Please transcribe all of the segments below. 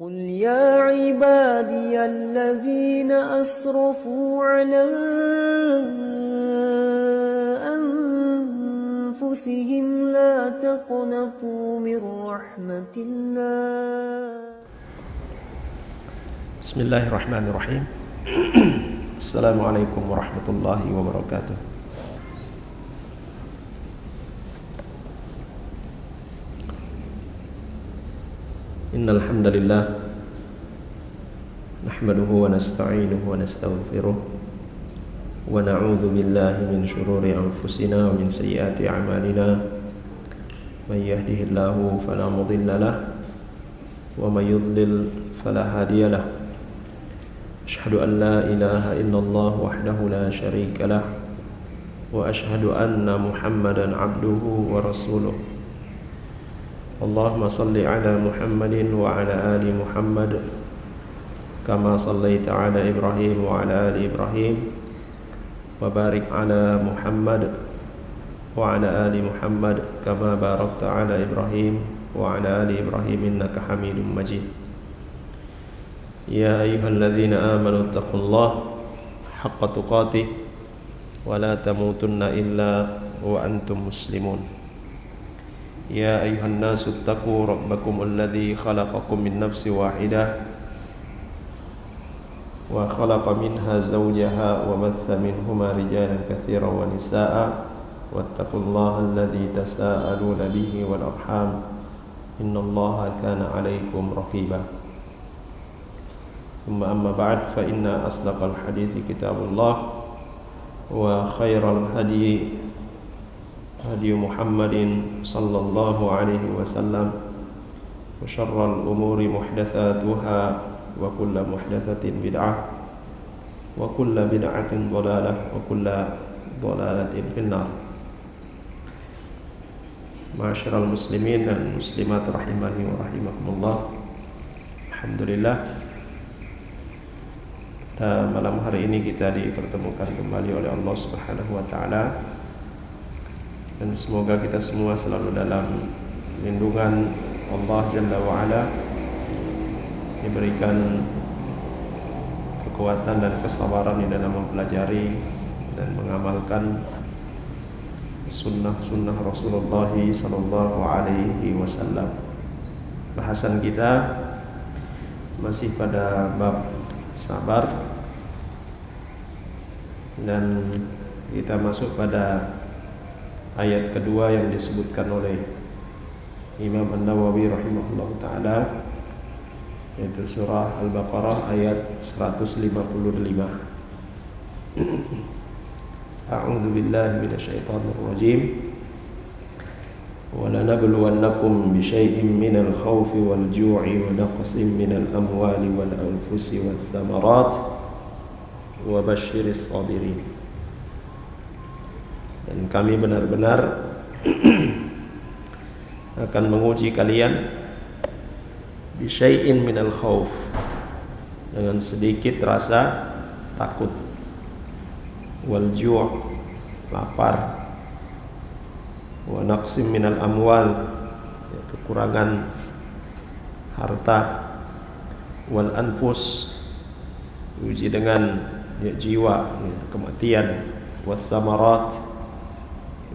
قل يا عبادي الذين أسرفوا على أنفسهم لا تقنطوا من رحمة الله. بسم الله الرحمن الرحيم. السلام عليكم ورحمة الله وبركاته. إن الحمد لله نحمده ونستعينه ونستغفره ونعوذ بالله من شرور أنفسنا ومن سيئات أعمالنا من يهده الله فلا مضل له ومن يضلل فلا هادي له أشهد أن لا إله إلا الله وحده لا شريك له وأشهد أن محمدا عبده ورسوله. اللهم صل على محمد وعلى آل محمد كما صليت على إبراهيم وعلى آل إبراهيم وبارك على محمد وعلى آل محمد كما باركت على إبراهيم وعلى آل إبراهيم إنك حميد مجيد. يا أيها الذين آمنوا اتقوا الله حق تقاته ولا تموتن إلا وأنتم مسلمون. يا أيها الناس اتقوا ربكم الذي خلقكم من نفس واحدة وخلق منها زوجها وبث منهما رجالا كثيرا ونساء واتقوا الله الذي تساءلون به والأرحام إن الله كان عليكم رقيبا. ثم أما بعد فإن أصدق الحديث كتاب الله وخير الهدي هدي محمد صلى الله عليه وسلم وشر الأمور محدثاتها وكل محدثة بدعة وكل بدعة ضلالة وكل ضلالة في النار. معاشر المسلمين والمسلمات rahimani wa rahimakumullah. Alhamdulillah, malam hari ini kita dipertemukan kembali oleh Allah Subhanahu wa taala. Dan semoga kita semua selalu dalam lindungan Allah Jalla wa'ala, diberikan kekuatan dan kesabaran di dalam mempelajari dan mengamalkan sunnah-sunnah Rasulullah sallallahu alaihi wasallam. Bahasan kita masih pada bab sabar, dan kita masuk pada ayat kedua yang disebutkan oleh Imam An-Nawawi rahimahullah ta'ala, yaitu surah Al-Baqarah ayat 155. A'udzu billahi minasyaitonir rajim. Wa lanabluwannakum bisyai'in minal khawfi wal ju'i wa naqsin minal amwali wal anfusi wath thamarat wa basyiris sabirin. Dan kami benar-benar akan menguji kalian bisyai'in minal khauf, dengan sedikit rasa takut, wal ju', lapar, wa naqsim minal amwal, kekurangan harta, wal anfus, uji dengan jiwa, kematian, wath thamarat,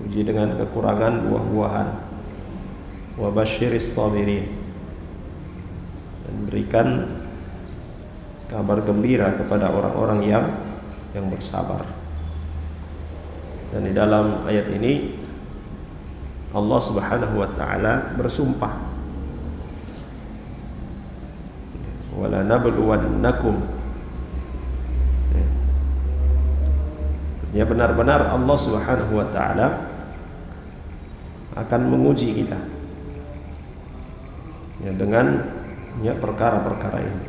uji dengan kekurangan buah-buahan, wa basyiris sabirin, dan berikan kabar gembira kepada orang-orang yang bersabar. Dan di dalam ayat ini Allah Subhanahu wa taala bersumpah, wala nabluwannakum, ya benar-benar Allah Subhanahu wa taala akan menguji kita ya dengan perkara-perkara ini.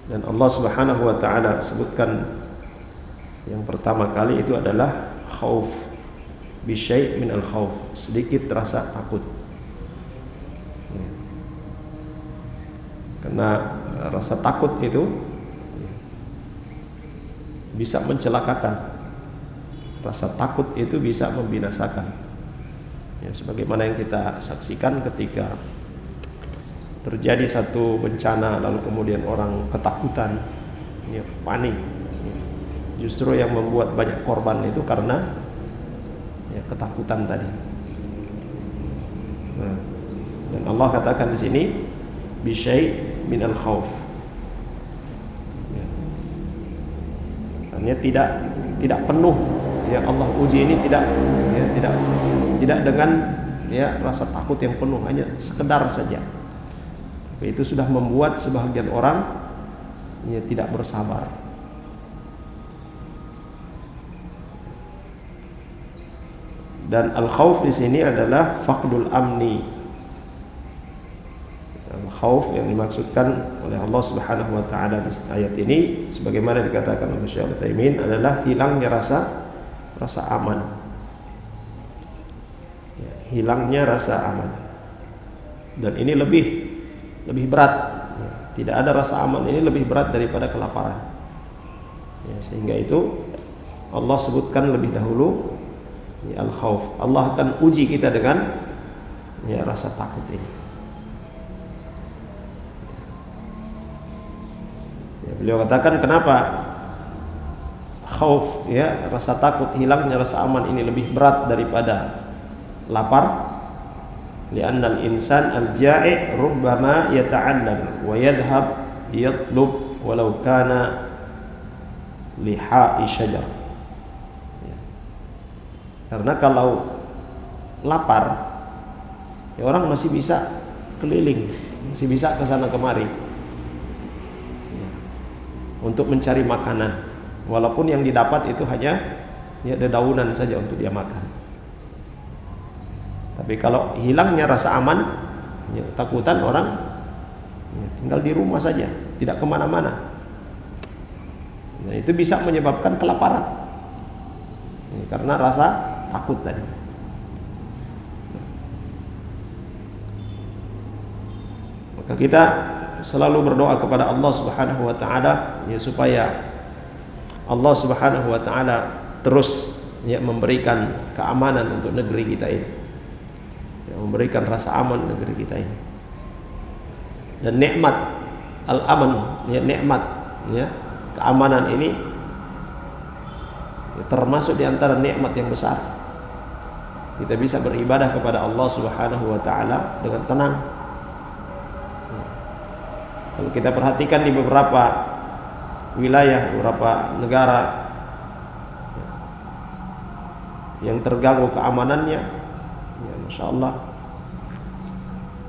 Dan Allah Subhanahu wa taala sebutkan yang pertama kali itu adalah khauf, bisyai' minal khauf, sedikit rasa takut. Karena rasa takut itu bisa mencelakakan. Rasa takut itu bisa membinasakan. Ya, sebagaimana yang kita saksikan ketika terjadi satu bencana lalu kemudian orang ketakutan, ya, panik, ya. Justru yang membuat banyak korban itu karena ya, ketakutan tadi. Nah, dan Allah katakan di sini bisyai minal khauf. Ya. Artinya tidak penuh, ya, Allah uji ini tidak dengan ya rasa takut yang penuh, hanya sekedar saja. Tapi itu sudah membuat sebagian orang ya tidak bersabar. Dan al-khauf di sini adalah faqdul amni. Al-khauf yang dimaksudkan oleh Allah Subhanahu wa taala di ayat ini sebagaimana dikatakan oleh Syekh Al-Utsaimin adalah hilangnya rasa aman. Ya, hilangnya rasa aman. Dan ini lebih berat. Ya, tidak ada rasa aman ini lebih berat daripada kelaparan. Ya, sehingga itu Allah sebutkan lebih dahulu ya, al-khauf. Allah akan uji kita dengan ya rasa takut ini. Ya, beliau katakan kenapa khauf, ya, rasa takut, hilangnya rasa aman ini lebih berat daripada lapar. Li'anna al-insan al-ja'i' rubbama yata'allam wa yadhhab yatlub walau kana liha'i syajar. Ya. Karena kalau lapar, ya orang masih bisa keliling, masih bisa ke sana kemari ya, untuk mencari makanan, walaupun yang didapat itu hanya ya dedaunan saja untuk dia makan. Tapi kalau hilangnya rasa aman, ya, takutan orang ya, tinggal di rumah saja, tidak kemana-mana. Nah, itu bisa menyebabkan kelaparan ya, karena rasa takut tadi. Maka kita selalu berdoa kepada Allah Subhanahu wa taala ya, supaya Allah Subhanahu wa taala terus ya memberikan keamanan untuk negeri kita ini. Ya, memberikan rasa aman negeri kita ini. Dan nikmat al-aman, ya, nikmat ya keamanan ini ya, termasuk di antara nikmat yang besar. Kita bisa beribadah kepada Allah Subhanahu wa taala dengan tenang. Ya. Kalau kita perhatikan di beberapa wilayah, beberapa negara ya, yang terganggu keamanannya, ya, Masya Allah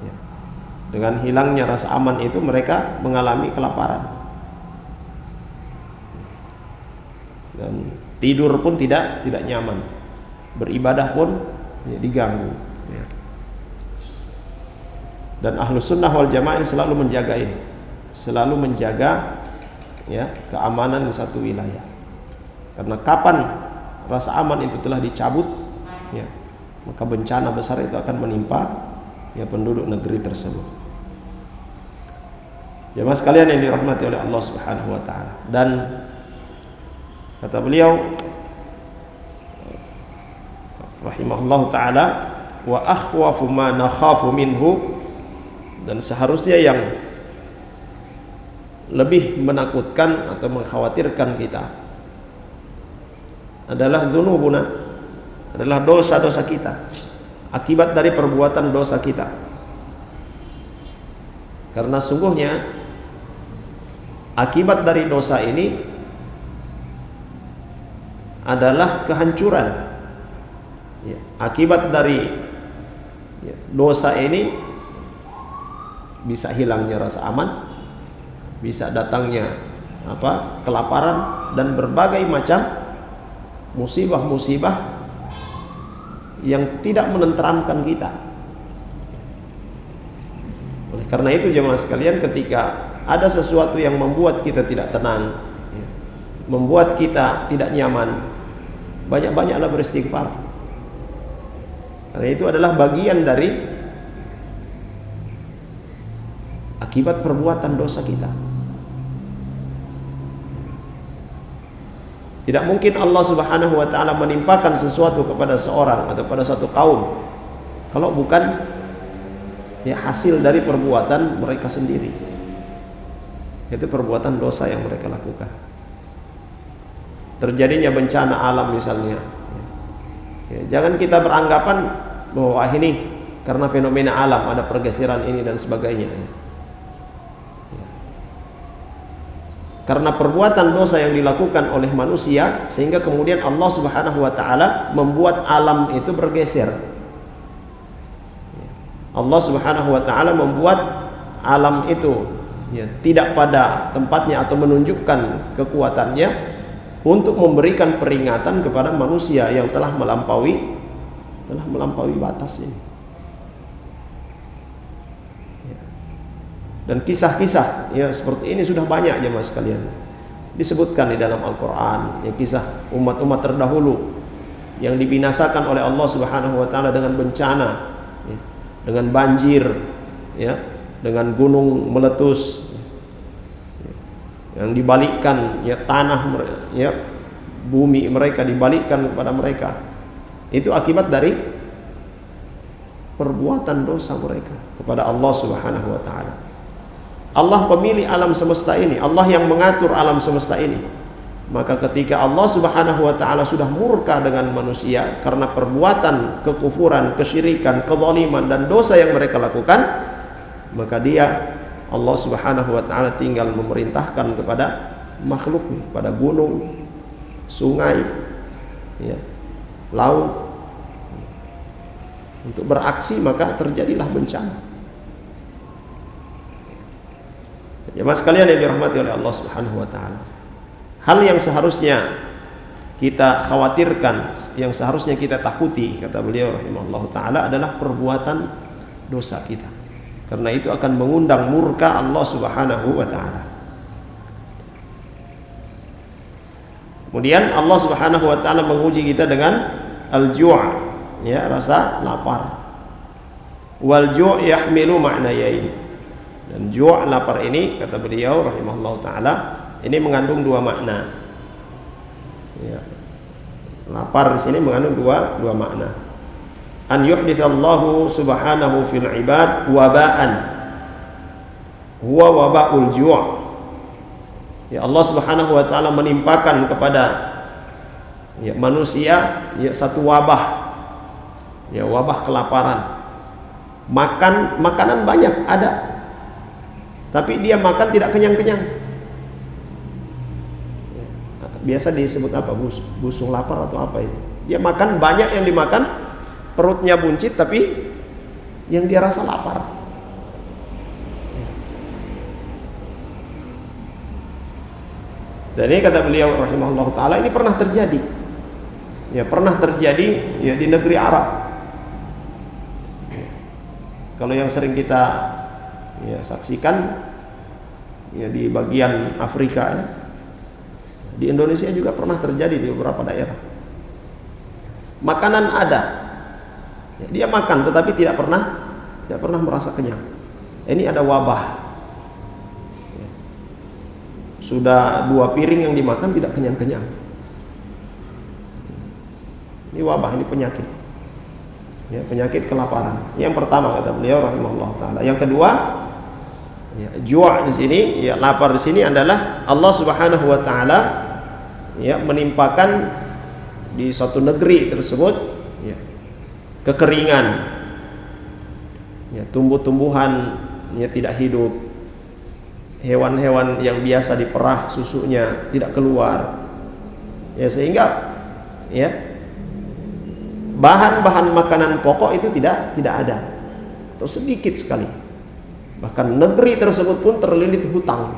ya, dengan hilangnya rasa aman itu mereka mengalami kelaparan dan tidur pun tidak nyaman, beribadah pun ya, diganggu ya. Dan Ahlus Sunnah wal Jamaah selalu menjaga ini, selalu menjaga ya keamanan di satu wilayah, karena kapan rasa aman itu telah dicabut ya, maka bencana besar itu akan menimpa ya penduduk negeri tersebut. Jemaah sekalian yang dirahmati oleh Allah Subhanahu wa taala. Dan kata beliau rahimahullah taala, wa akhwafu ma nakhafu minhu, dan seharusnya yang lebih menakutkan atau mengkhawatirkan kita adalah dzunubuna, adalah dosa-dosa kita, akibat dari perbuatan dosa kita. Karena sungguhnya akibat dari dosa ini adalah kehancuran ya, akibat dari ya, dosa ini bisa hilangnya rasa aman, bisa datangnya kelaparan dan berbagai macam musibah-musibah yang tidak menenteramkan kita. Oleh karena itu jemaah sekalian, ketika ada sesuatu yang membuat kita tidak tenang, membuat kita tidak nyaman, banyak-banyaklah beristighfar. Karena itu adalah bagian dari akibat perbuatan dosa kita. Tidak mungkin Allah Subhanahu wa taala menimpakan sesuatu kepada seorang atau pada satu kaum kalau bukan ya hasil dari perbuatan mereka sendiri. Itu perbuatan dosa yang mereka lakukan. Terjadinya bencana alam misalnya, ya, jangan kita beranggapan bahwa ini karena fenomena alam, ada pergeseran ini dan sebagainya. Karena perbuatan dosa yang dilakukan oleh manusia, sehingga kemudian Allah Subhanahu wa ta'ala membuat alam itu bergeser. Allah Subhanahu wa ta'ala membuat alam itu ya, tidak pada tempatnya atau menunjukkan kekuatannya untuk memberikan peringatan kepada manusia yang telah melampaui batas ini. Dan kisah-kisah ya seperti ini sudah banyak jemaah sekalian disebutkan di dalam Al-Quran, ya, kisah umat-umat terdahulu yang dibinasakan oleh Allah Subhanahu wa ta'ala dengan bencana, ya, dengan banjir, ya, dengan gunung meletus, ya, yang dibalikkan, ya, tanah, ya, bumi mereka dibalikkan kepada mereka. Itu akibat dari perbuatan dosa mereka kepada Allah Subhanahu wa ta'ala. Allah pemilik alam semesta ini, Allah yang mengatur alam semesta ini. Maka ketika Allah Subhanahu wa ta'ala sudah murka dengan manusia karena perbuatan kekufuran, kesyirikan, kezaliman dan dosa yang mereka lakukan, maka dia, Allah Subhanahu wa ta'ala, tinggal memerintahkan kepada makhluknya, pada gunung, sungai, ya, laut, untuk beraksi, maka terjadilah bencana. Jemaah sekalian yang dirahmati oleh Allah Subhanahu wa ta'ala, hal yang seharusnya kita khawatirkan, yang seharusnya kita takuti, kata beliau rahimahullah ta'ala, adalah perbuatan dosa kita, karena itu akan mengundang murka Allah Subhanahu wa ta'ala. Kemudian Allah Subhanahu wa ta'ala menguji kita dengan al-ju', ya, rasa lapar. Wal ju' yahmilu ma'nayain. Dan ju', lapar ini, kata beliau rahimahullah ta'ala, ini mengandung dua makna, ya. Lapar di sini mengandung dua makna. An yuhditsallahu subhanahu fil ibad waba'an huwa waba'ul ju'. Ya, Allah Subhanahu wa ta'ala menimpakan kepada, ya, manusia, ya, satu wabah, ya, wabah kelaparan. Makanan banyak ada, tapi dia makan tidak kenyang-kenyang. Biasa disebut apa? Busung lapar atau apa itu? Dia makan banyak, yang dimakan perutnya buncit, tapi yang dia rasa lapar. Dan ini kata beliau rahimahullah ta'ala, ini pernah terjadi. Ya, pernah terjadi, ya, di negeri Arab. Kalau yang sering kita, ya, saksikan, ya, di bagian Afrika, ya. Di Indonesia juga pernah terjadi di beberapa daerah. Makanan ada, ya, dia makan tetapi tidak pernah merasa kenyang. Ini ada wabah, ya. Sudah 2 piring yang dimakan tidak kenyang-kenyang. Ini wabah, ini penyakit, ya, penyakit kelaparan. Yang pertama kata beliau rahimahullah ta'ala. Yang kedua, ya, ju' di sini, ya, lapar di sini adalah Allah Subhanahu wa ta'ala, ya, menimpakan di suatu negeri tersebut, ya, kekeringan, ya, tumbuh-tumbuhan, ya, tidak hidup, hewan-hewan yang biasa diperah susunya tidak keluar, ya, sehingga, ya, bahan-bahan makanan pokok itu tidak ada atau sedikit sekali. Bahkan negeri tersebut pun terlilit hutang.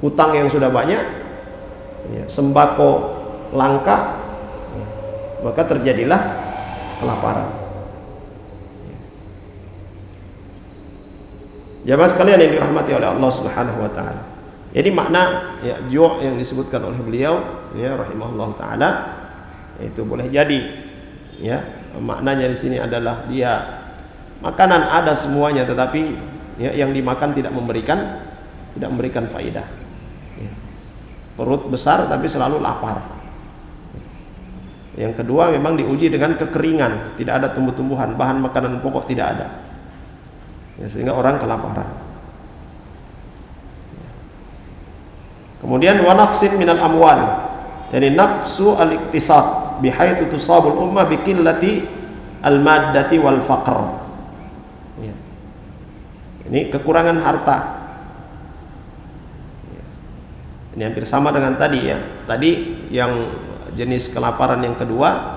Hutang yang sudah banyak, ya, sembako langka, maka terjadilah kelaparan. Jamaah sekalian yang dirahmati oleh Allah Subhanahu wa ta'ala. Jadi makna, ya, ju' yang disebutkan oleh beliau, ya, rahimahullah ta'ala, itu boleh jadi, ya, maknanya di sini adalah dia makanan ada semuanya, tetapi, ya, yang dimakan tidak memberikan faidah, ya. Perut besar tapi selalu lapar. Yang kedua memang diuji dengan kekeringan, tidak ada tumbuh-tumbuhan, bahan makanan pokok tidak ada. Ya, sehingga orang kelaparan. Kemudian wa naqsin minal amwal. Jadi naqsu al-iktisab bihaitsu tusabul ummah bi qillati al-maddati wal faqr. Ya. Ini kekurangan harta. Ya. Ini hampir sama dengan tadi ya. Tadi yang jenis kelaparan yang kedua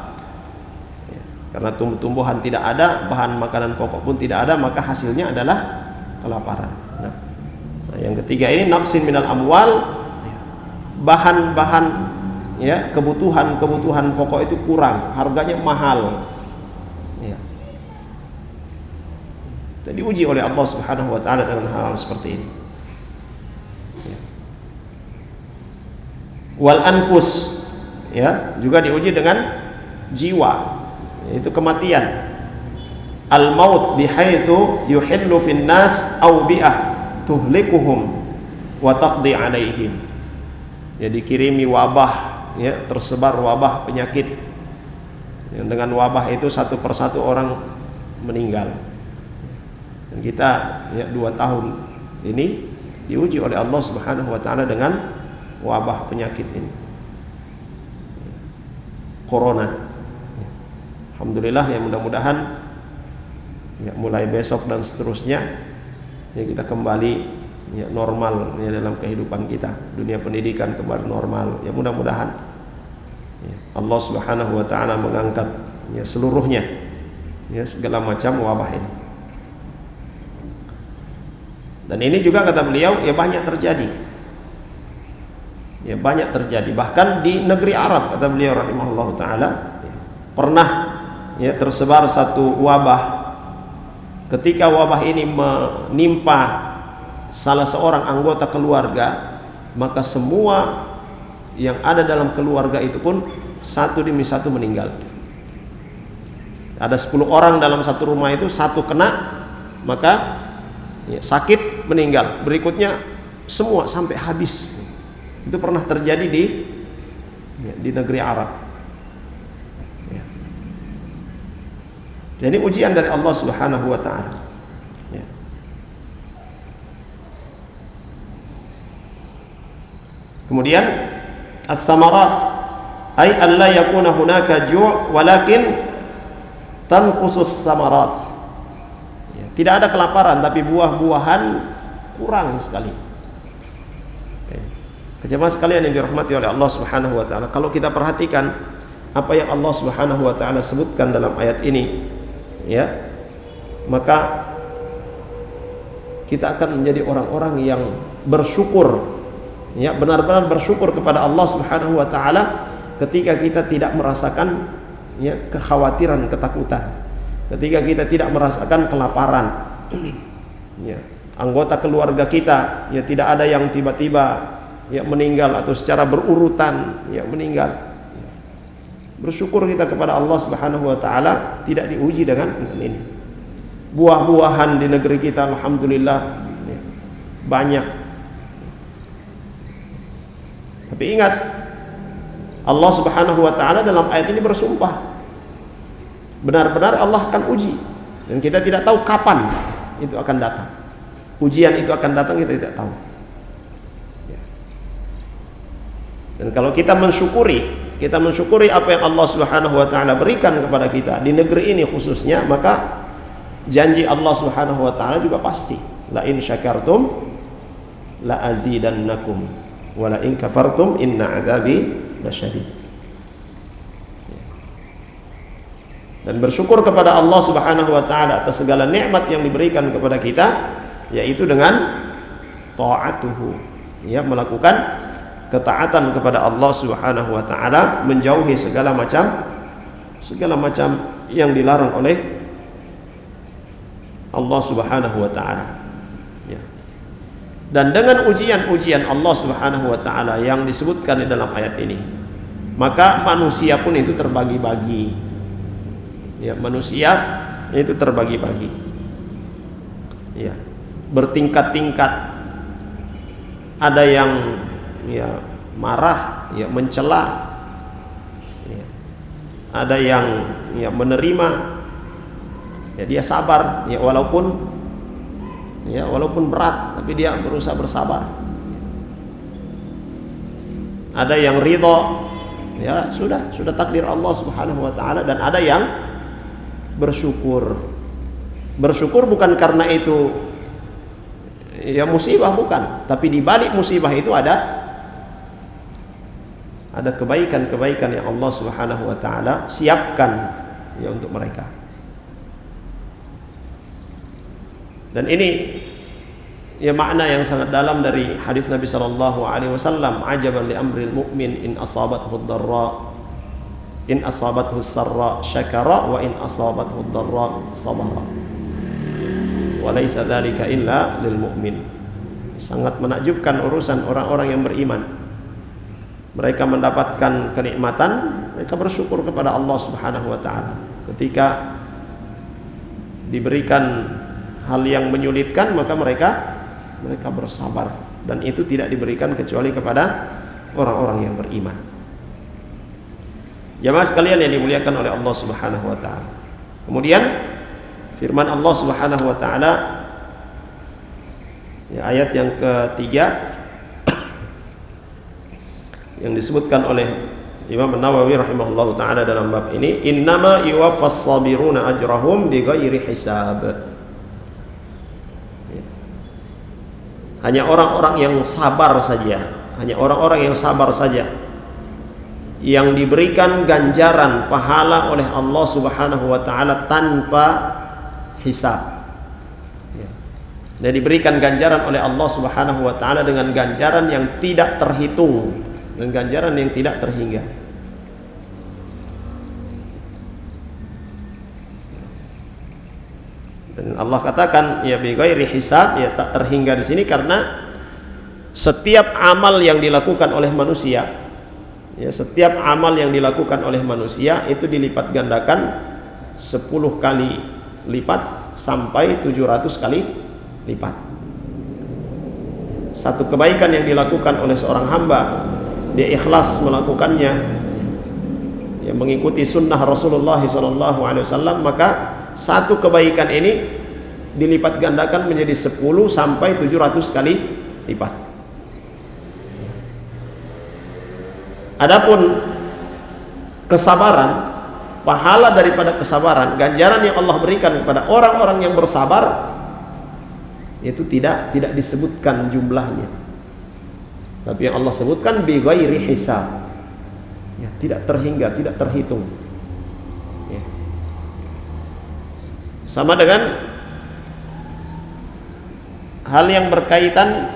ya, karena tumbuh-tumbuhan tidak ada, bahan makanan pokok pun tidak ada, maka hasilnya adalah kelaparan. Nah, yang ketiga ini naqsin minal amwal, bahan-bahan ya, kebutuhan pokok itu kurang, harganya mahal ya. Jadi diuji oleh Allah Subhanahu wa taala dengan hal seperti ini ya. Wal anfus ya, juga diuji dengan jiwa, yaitu kematian. Al maut bihaitsu yuhillu fin nas awbi'ah tuhlikuhum wa taqdi alaihim. Ya, dikirimi wabah ya, tersebar wabah penyakit. Yang dengan wabah itu satu persatu orang meninggal. Dan kita ya 2 tahun ini diuji oleh Allah Subhanahu wa taala dengan wabah penyakit ini. Corona. Alhamdulillah ya, mudah-mudahan ya, mulai besok dan seterusnya ya kita kembali ya, normal ya, dalam kehidupan kita, dunia pendidikan kembali normal ya, mudah-mudahan ya, Allah Subhanahu wa taala mengangkat ya seluruhnya ya, segala macam wabah ini. Dan ini juga kata beliau ya banyak terjadi. Ya, banyak terjadi, bahkan di negeri Arab kata beliau rahimahullah taala pernah ya tersebar satu wabah. Ketika wabah ini menimpa salah seorang anggota keluarga, maka semua yang ada dalam keluarga itu pun satu demi satu meninggal. Ada 10 orang dalam satu rumah itu, satu kena maka ya, sakit meninggal, berikutnya semua sampai habis. Itu pernah terjadi di negeri Arab ya. Jadi ujian dari Allah Subhanahu wa ta'ala ya. Kemudian as-samarat ay alla yakuna hunaka ju' walakin tanqusus samarat ya. Tidak ada kelaparan tapi buah-buahan kurang sekali. Jemaah sekalian yang dirahmati oleh Allah Subhanahu wa taala, kalau kita perhatikan apa yang Allah Subhanahu wa taala sebutkan dalam ayat ini ya, maka kita akan menjadi orang-orang yang bersyukur ya, benar-benar bersyukur kepada Allah Subhanahu wa taala ketika kita tidak merasakan ya kekhawatiran, ketakutan, ketika kita tidak merasakan kelaparan ya, anggota keluarga kita ya tidak ada yang tiba-tiba ya meninggal atau secara berurutan ya meninggal. Bersyukur kita kepada Allah Subhanahu wa taala tidak diuji dengan ini. Buah-buahan di negeri kita alhamdulillah ya, banyak. Tapi ingat, Allah Subhanahu wa taala dalam ayat ini bersumpah benar-benar Allah akan uji, dan kita tidak tahu kapan itu akan datang. Ujian itu akan datang, kita tidak tahu. Dan kalau kita mensyukuri apa yang Allah Subhanahu wa taala berikan kepada kita di negeri ini khususnya, maka janji Allah Subhanahu wa taala juga pasti, la in syakartum la azidannakum wa la in kafartum inna adzabi lasyadid. Dan bersyukur kepada Allah Subhanahu wa taala atas segala nikmat yang diberikan kepada kita, yaitu dengan ta'atuhu ya, melakukan ketaatan kepada Allah Subhanahu wa taala, menjauhi segala macam yang dilarang oleh Allah Subhanahu wa taala ya. Dan dengan ujian-ujian Allah Subhanahu wa taala yang disebutkan di dalam ayat ini, maka manusia pun itu terbagi-bagi ya, manusia itu terbagi-bagi ya, bertingkat-tingkat. Ada yang ya marah, ya mencela ya. ada yang ya menerima, ya dia sabar, ya walaupun berat, tapi dia berusaha bersabar. Ada yang ridho, ya sudah takdir Allah Subhanahu wa taala, dan ada yang bersyukur. Bersyukur bukan karena itu ya musibah, bukan, tapi di balik musibah itu ada kebaikan-kebaikan yang Allah Subhanahu wa taala siapkan ya untuk mereka. Dan ini ya makna yang sangat dalam dari hadis Nabi sallallahu alaihi wasallam, ajaban li amril mu'min in asabathu ad-dharra in asabathu as-sarra syakara wa in asabathu ad-dharra sabara wa laisa dzalika illa lil mu'min. Sangat menakjubkan urusan orang-orang yang beriman. Mereka mendapatkan kenikmatan, mereka bersyukur kepada Allah Subhanahu wa taala. Ketika diberikan hal yang menyulitkan, maka mereka bersabar, dan itu tidak diberikan kecuali kepada orang-orang yang beriman. Jamaah sekalian yang dimuliakan oleh Allah Subhanahu wa taala. Kemudian firman Allah Subhanahu wa taala ya, ayat yang ketiga yang disebutkan oleh Imam Nawawi rahimahullahu taala dalam bab ini, innama yuwaffas sabiruna ajrahum bighairi hisab. Hanya orang-orang yang sabar saja, yang diberikan ganjaran pahala oleh Allah Subhanahu wa taala tanpa hisab. Dan diberikan ganjaran oleh Allah Subhanahu wa taala dengan ganjaran yang tidak terhitung, dengan ganjaran yang tidak terhingga. Dan Allah katakan ya bi ghairi hisab, ya tak terhingga di sini karena setiap amal yang dilakukan oleh manusia, ya setiap amal yang dilakukan oleh manusia itu dilipat gandakan 10 kali lipat sampai 700 kali lipat. Satu kebaikan yang dilakukan oleh seorang hamba, dia ikhlas melakukannya, ya mengikuti sunnah Rasulullah SAW, maka satu kebaikan ini dilipat gandakan menjadi 10 sampai 700 kali lipat. Adapun kesabaran, pahala daripada kesabaran, ganjaran yang Allah berikan kepada orang-orang yang bersabar, itu tidak disebutkan jumlahnya, tapi yang Allah sebutkan bi ghairi hisab, ya tidak terhingga, tidak terhitung. Ya. Sama dengan hal yang berkaitan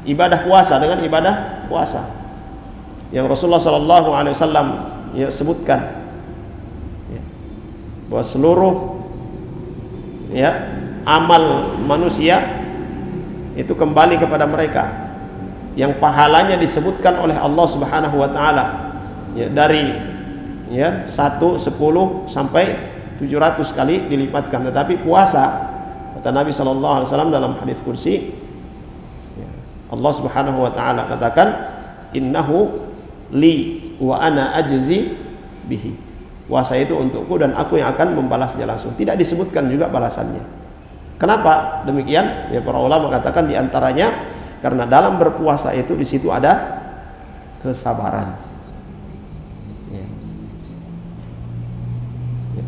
ibadah puasa, dengan ibadah puasa yang Rasulullah SAW ya sebutkan, ya, bahwa seluruh ya amal manusia itu kembali kepada mereka, yang pahalanya disebutkan oleh Allah Subhanahu wa taala ya dari ya 1, 10 sampai 700 kali dilipatkan. Tetapi puasa, kata Nabi SAW dalam hadis kursi, ya, Allah Subhanahu wa taala katakan, innahu li wa ana ajzi bihi. Puasa itu untukku dan aku yang akan membalasnya langsung. Tidak disebutkan juga balasannya. Kenapa demikian? Ya, para ulama katakan diantaranya karena dalam berpuasa itu di situ ada kesabaran. Ya.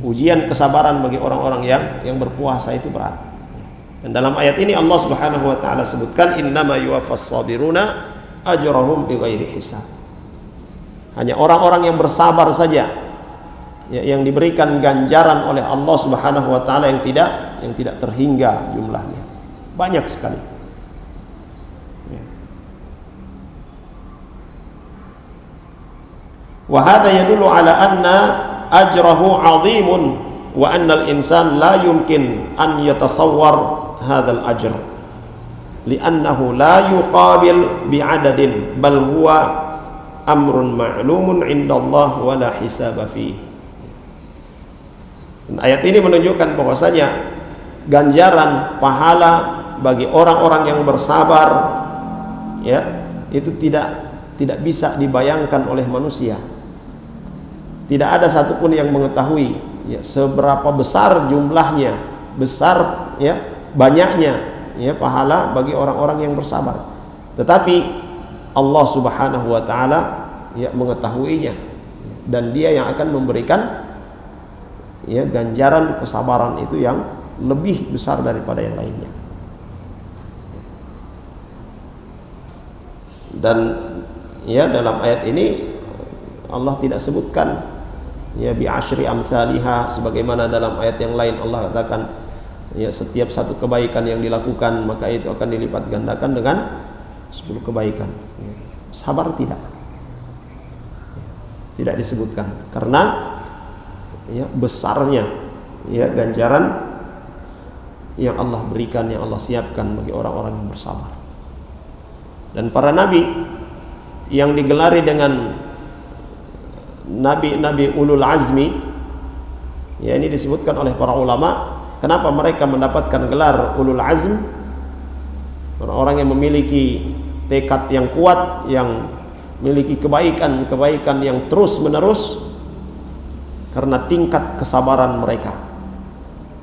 Ujian kesabaran bagi orang-orang yang berpuasa itu berat. Dan dalam ayat ini Allah Subhanahu wa taala sebutkan, innama yuwaffas sabiruna ajrahum bighairi hisab. Hanya orang-orang yang bersabar saja ya, yang diberikan ganjaran oleh Allah Subhanahu wa taala yang tidak terhingga jumlahnya. Banyak sekali. Ya. Wa hadha yadullu ala anna ajrahu 'azimun wa anna al-insan la yumkin an yatasawwar hadzal ajr li'annahu la yuqabil bi'adadin bal huwa amrun ma'lumun 'indallah wa la hisaba fihi. Ayat ini menunjukkan bahwasanya ganjaran pahala bagi orang-orang yang bersabar ya itu tidak bisa dibayangkan oleh manusia. Tidak ada satupun yang mengetahui ya, seberapa besar jumlahnya, besar ya banyaknya ya pahala bagi orang-orang yang bersabar. Tetapi Allah Subhanahu wa taala ya mengetahuinya, dan Dia yang akan memberikan ya ganjaran kesabaran itu yang lebih besar daripada yang lainnya. Dan ya dalam ayat ini Allah tidak sebutkan ya bi asyri amsalihha, sebagaimana dalam ayat yang lain Allah katakan ya setiap satu kebaikan yang dilakukan maka itu akan dilipat gandakan dengan 10 kebaikan. Sabar tidak disebutkan karena ya besarnya ya ganjaran yang Allah berikan, yang Allah siapkan bagi orang-orang yang bersabar. Dan para nabi yang digelari dengan nabi-nabi ulul azmi ya, ini disebutkan oleh para ulama kenapa mereka mendapatkan gelar ulul azm, orang-orang yang memiliki tekad yang kuat, yang memiliki kebaikan yang terus menerus, karena tingkat kesabaran mereka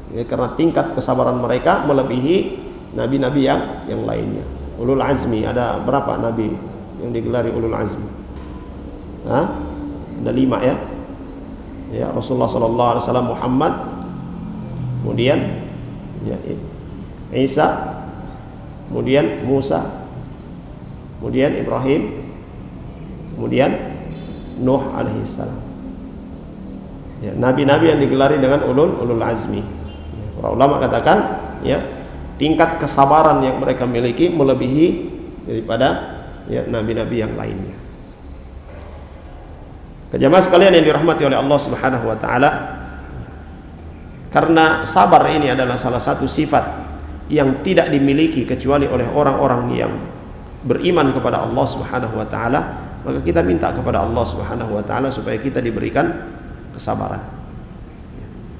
ya, karena tingkat kesabaran mereka melebihi nabi-nabi yang lainnya. Ulul azmi ada berapa nabi yang digelari ulul azmi? Ada 5 ya. Ya, Rasulullah sallallahu alaihi wasallam, Muhammad, kemudian ya, Isa, kemudian Musa, kemudian Ibrahim, kemudian Nuh alaihi salam. Ya, nabi-nabi yang digelari dengan ulul azmi. Para ulama katakan ya tingkat kesabaran yang mereka miliki melebihi daripada ya nabi-nabi yang lainnya. Jemaah sekalian yang dirahmati oleh Allah Subhanahu wa taala, karena sabar ini adalah salah satu sifat yang tidak dimiliki kecuali oleh orang-orang yang beriman kepada Allah Subhanahu wa taala, maka kita minta kepada Allah Subhanahu wa taala supaya kita diberikan kesabaran.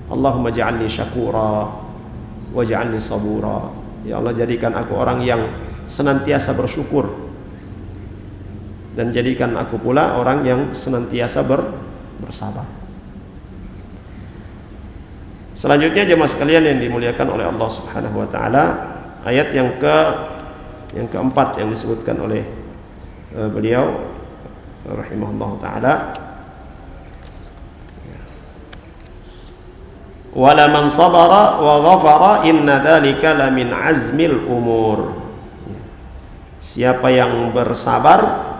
Allahumma ja'alni syakura waj'alni sabura. Ya Allah, jadikan aku orang yang senantiasa bersyukur, dan jadikan aku pula orang yang senantiasa bersabar. Selanjutnya jemaah sekalian yang dimuliakan oleh Allah Subhanahu wa taala, ayat yang keempat yang disebutkan oleh beliau rahimahullahu taala, wala man sabara wa ghafara inna dzalika lamin azmil umur. Siapa yang bersabar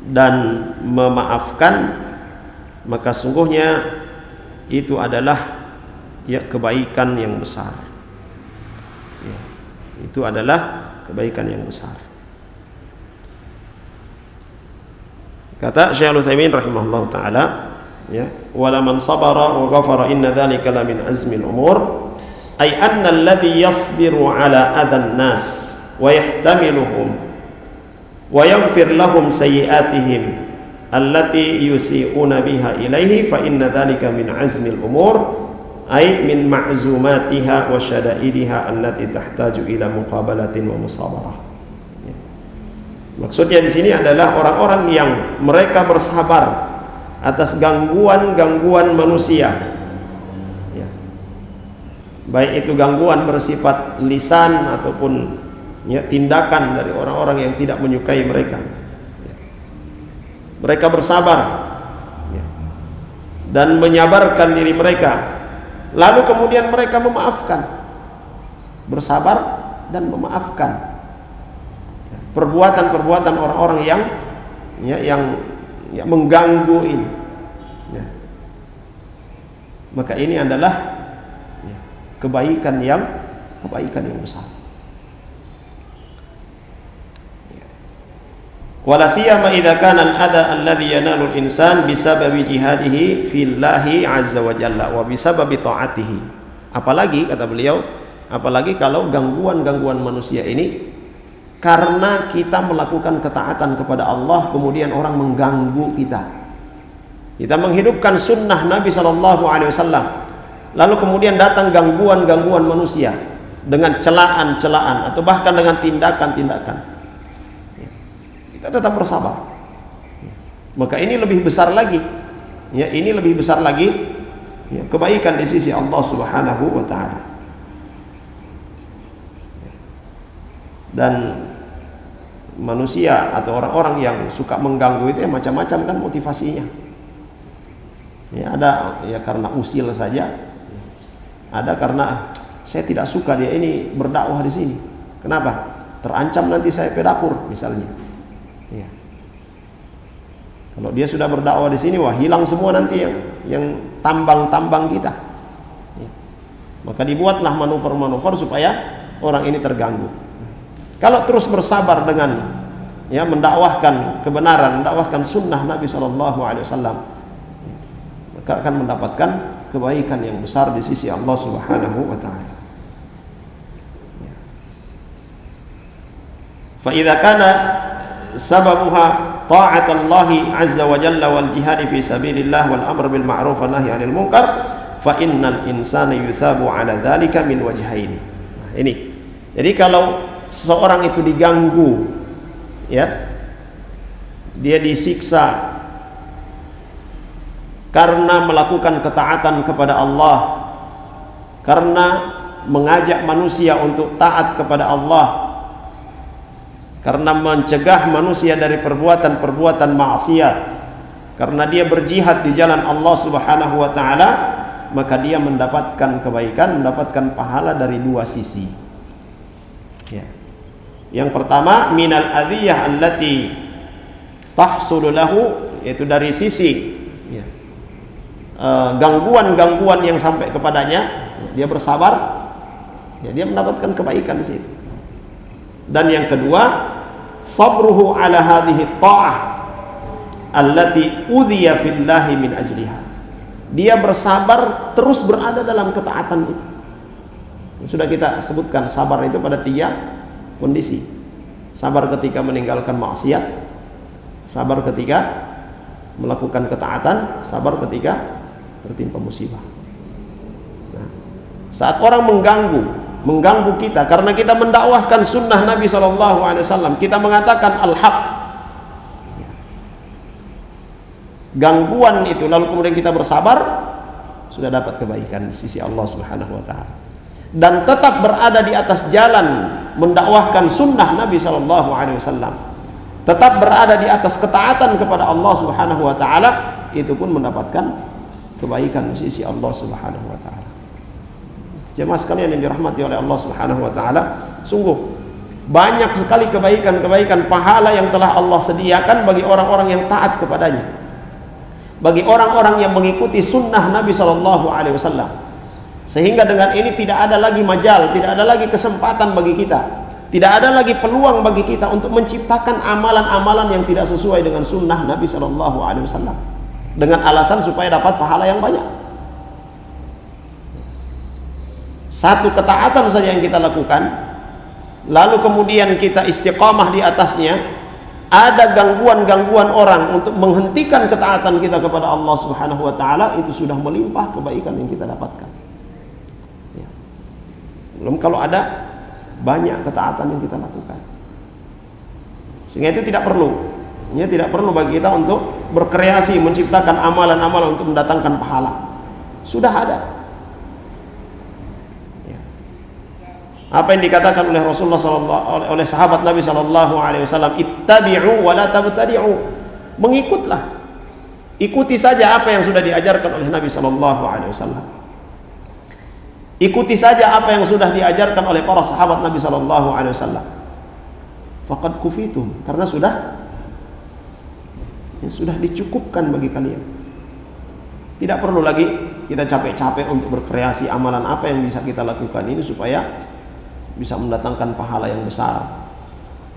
dan memaafkan, maka sungguhnya itu adalah ya kebaikan yang besar ya, itu adalah kebaikan yang besar. Kata Syekh Al-Utsaimin rahimahullah taala ya, wala man sabara wa ghafara inna dzalika lamin azmil umur, ay anna alladhi yasbiru ala adhan nas wa yahtamiluhum wa yaghfir lahum sayyi'atihim allati yusi'una biha ilaihi fa inna dhalika min azmil umur, ay min ma'zumatiha wa syada'idiha allati tahtaju ila muqabalatin wa musabarah. Ya. Maksudnya di sini adalah orang-orang yang mereka bersabar atas gangguan-gangguan manusia ya. Baik itu gangguan bersifat lisan ataupun ya, tindakan dari orang-orang yang tidak menyukai mereka ya. Mereka bersabar ya, dan menyabarkan diri mereka, lalu kemudian mereka memaafkan, bersabar dan memaafkan ya, perbuatan-perbuatan orang-orang yang ya, yang mengganggu ini ya. Maka ini adalah ya, kebaikan yang besar. Wala siyama idza kana al-adha alladhi yanalu al-insan bisababi jihadihi fillahi azza wa jalla wa bisababi ta'atihi. Apalagi kata beliau, apalagi kalau gangguan-gangguan manusia ini karena kita melakukan ketaatan kepada Allah, kemudian orang mengganggu kita. Kita menghidupkan sunnah Nabi SAW, lalu kemudian datang gangguan-gangguan manusia dengan celaan-celaan atau bahkan dengan tindakan-tindakan. Kita tetap bersabar. Maka ini lebih besar lagi ya ini lebih besar lagi ya, kebaikan di sisi Allah Subhanahu wa taala. Dan manusia atau orang-orang yang suka mengganggu itu ya macam-macam kan motivasinya. Ya ada ya karena usil saja. Ada karena saya tidak suka dia ini berdakwah di sini. Kenapa? Terancam nanti saya pedapur misalnya. Ya. Kalau dia sudah berdakwah di sini, wah hilang semua nanti yang tambang-tambang kita. Ya. Maka dibuatlah manuver-manuver supaya orang ini terganggu. Kalau terus bersabar dengan ya mendakwahkan kebenaran, mendakwahkan sunnah Nabi SAW, maka akan mendapatkan kebaikan yang besar di sisi Allah Subhanahu wa taala. Fa idza kana sababuha ta'at Allah azza wa jalla wal jihad fi sabilillah wal amr bil ma'ruf wa nahy 'anil munkar fa innal insana yuthabu 'ala dzalika min wajhain. Nah, ini. Jadi kalau seseorang itu diganggu ya, dia disiksa karena melakukan ketaatan kepada Allah, karena mengajak manusia untuk taat kepada Allah, karena mencegah manusia dari perbuatan-perbuatan maksiat, karena dia berjihad di jalan Allah Subhanahu wa taala, maka dia mendapatkan kebaikan, mendapatkan pahala dari dua sisi. Ya. Yang pertama, minal adhiyah allati tahsulu lahu, yaitu dari sisi ya, gangguan-gangguan yang sampai kepadanya, dia bersabar, ya, dia mendapatkan kebaikan di situ. Dan yang kedua, sabruhu ala hadhihi ta'ah allati udhiya fillahi min ajliha. Dia bersabar terus berada dalam ketaatan itu. Sudah kita sebutkan sabar itu pada 3 kondisi. Sabar ketika meninggalkan maksiat, sabar ketika melakukan ketaatan, sabar ketika tertimpa musibah. Nah, saat orang mengganggu kita karena kita mendakwahkan sunnah Nabi SAW, kita mengatakan al-haq, gangguan itu lalu kemudian kita bersabar, sudah dapat kebaikan di sisi Allah Subhanahu wa taala. Dan tetap berada di atas jalan mendakwahkan sunnah Nabi SAW, tetap berada di atas ketaatan kepada Allah Subhanahu wa taala, itu pun mendapatkan kebaikan di sisi Allah Subhanahu wa taala. Jemaah sekalian yang dirahmati oleh Allah Subhanahu wa taala, sungguh banyak sekali kebaikan-kebaikan pahala yang telah Allah sediakan bagi orang-orang yang taat kepadanya, bagi orang-orang yang mengikuti sunnah Nabi SAW. Sehingga dengan ini tidak ada lagi majal, tidak ada lagi kesempatan bagi kita, tidak ada lagi peluang bagi kita untuk menciptakan amalan-amalan yang tidak sesuai dengan sunnah Nabi SAW dengan alasan supaya dapat pahala yang banyak. Satu ketaatan saja yang kita lakukan, lalu kemudian kita istiqamah di atasnya, ada gangguan-gangguan orang untuk menghentikan ketaatan kita kepada Allah Subhanahu wa taala, itu sudah melimpah kebaikan yang kita dapatkan. Belum kalau ada banyak ketaatan yang kita lakukan, sehingga itu tidak perlu, ya, tidak perlu bagi kita untuk berkreasi menciptakan amalan-amalan untuk mendatangkan pahala. Sudah ada. Ya. Apa yang dikatakan oleh Rasulullah oleh sahabat Nabi SAW, ittabi'u wa la tabtadi'u, mengikutlah, ikuti saja apa yang sudah diajarkan oleh Nabi SAW. Ikuti saja apa yang sudah diajarkan oleh para sahabat Nabi SAW. Faqad kufitum, karena sudah dicukupkan bagi kalian. Tidak perlu lagi kita capek-capek untuk berkreasi amalan apa yang bisa kita lakukan ini supaya bisa mendatangkan pahala yang besar.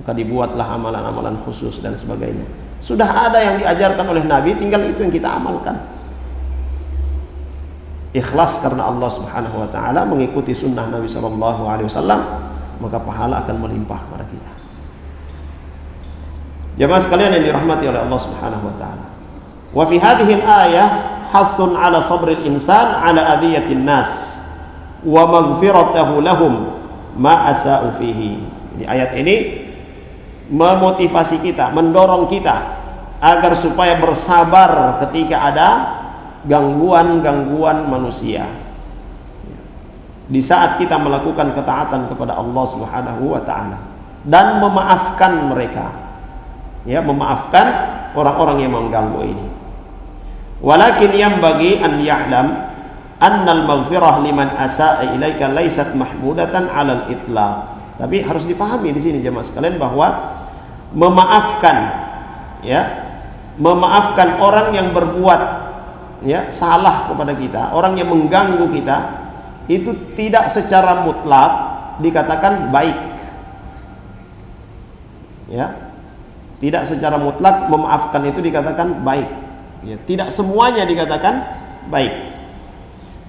Maka dibuatlah amalan-amalan khusus dan sebagainya. Sudah ada yang diajarkan oleh Nabi, tinggal itu yang kita amalkan. Ikhlas karena Allah Subhanahu wa taala, mengikuti sunnah Nabi SAW, maka pahala akan melimpah kepada kita. Jemaah sekalian yang dirahmati oleh Allah Subhanahu wa taala. Wa fi hadhihi al-ayah hathun ala sabril insan ala adhiyatin nas wa maghfiratahu lahum ma asa'u fihi. Di ayat ini memotivasi kita, mendorong kita agar supaya bersabar ketika ada gangguan-gangguan manusia di saat kita melakukan ketaatan kepada Allah Subhanahu wa taala dan memaafkan mereka, ya, memaafkan orang-orang yang mengganggu ini. Walakin yanbaghi an ya'lam anna al-maghfirah liman asa'a ilaika laysat mahmudatan 'ala al-itlaq. Tapi harus difahami di sini jemaah sekalian bahwa memaafkan, ya, memaafkan orang yang berbuat, ya, salah kepada kita, orang yang mengganggu kita, itu tidak secara mutlak dikatakan baik, ya, tidak secara mutlak memaafkan itu dikatakan baik, ya, tidak semuanya dikatakan baik.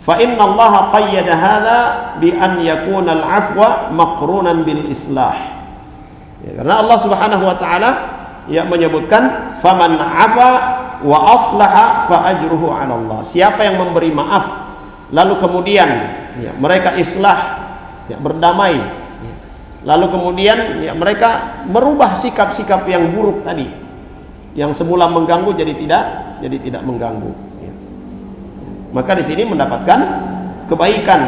Fa inna Allah qayyada hadza bi an yakuna al-'afwa maqrunan bil islah. Ya, karena Allah Subhanahu wa taala ya menyebutkan faman 'afa wa aslaha fa ajruhu 'ala Allah. Siapa yang memberi maaf lalu kemudian, ya, mereka islah, ya, berdamai, ya, lalu kemudian, ya, mereka merubah sikap-sikap yang buruk tadi, yang semula mengganggu jadi tidak mengganggu. Maka di sini mendapatkan kebaikan,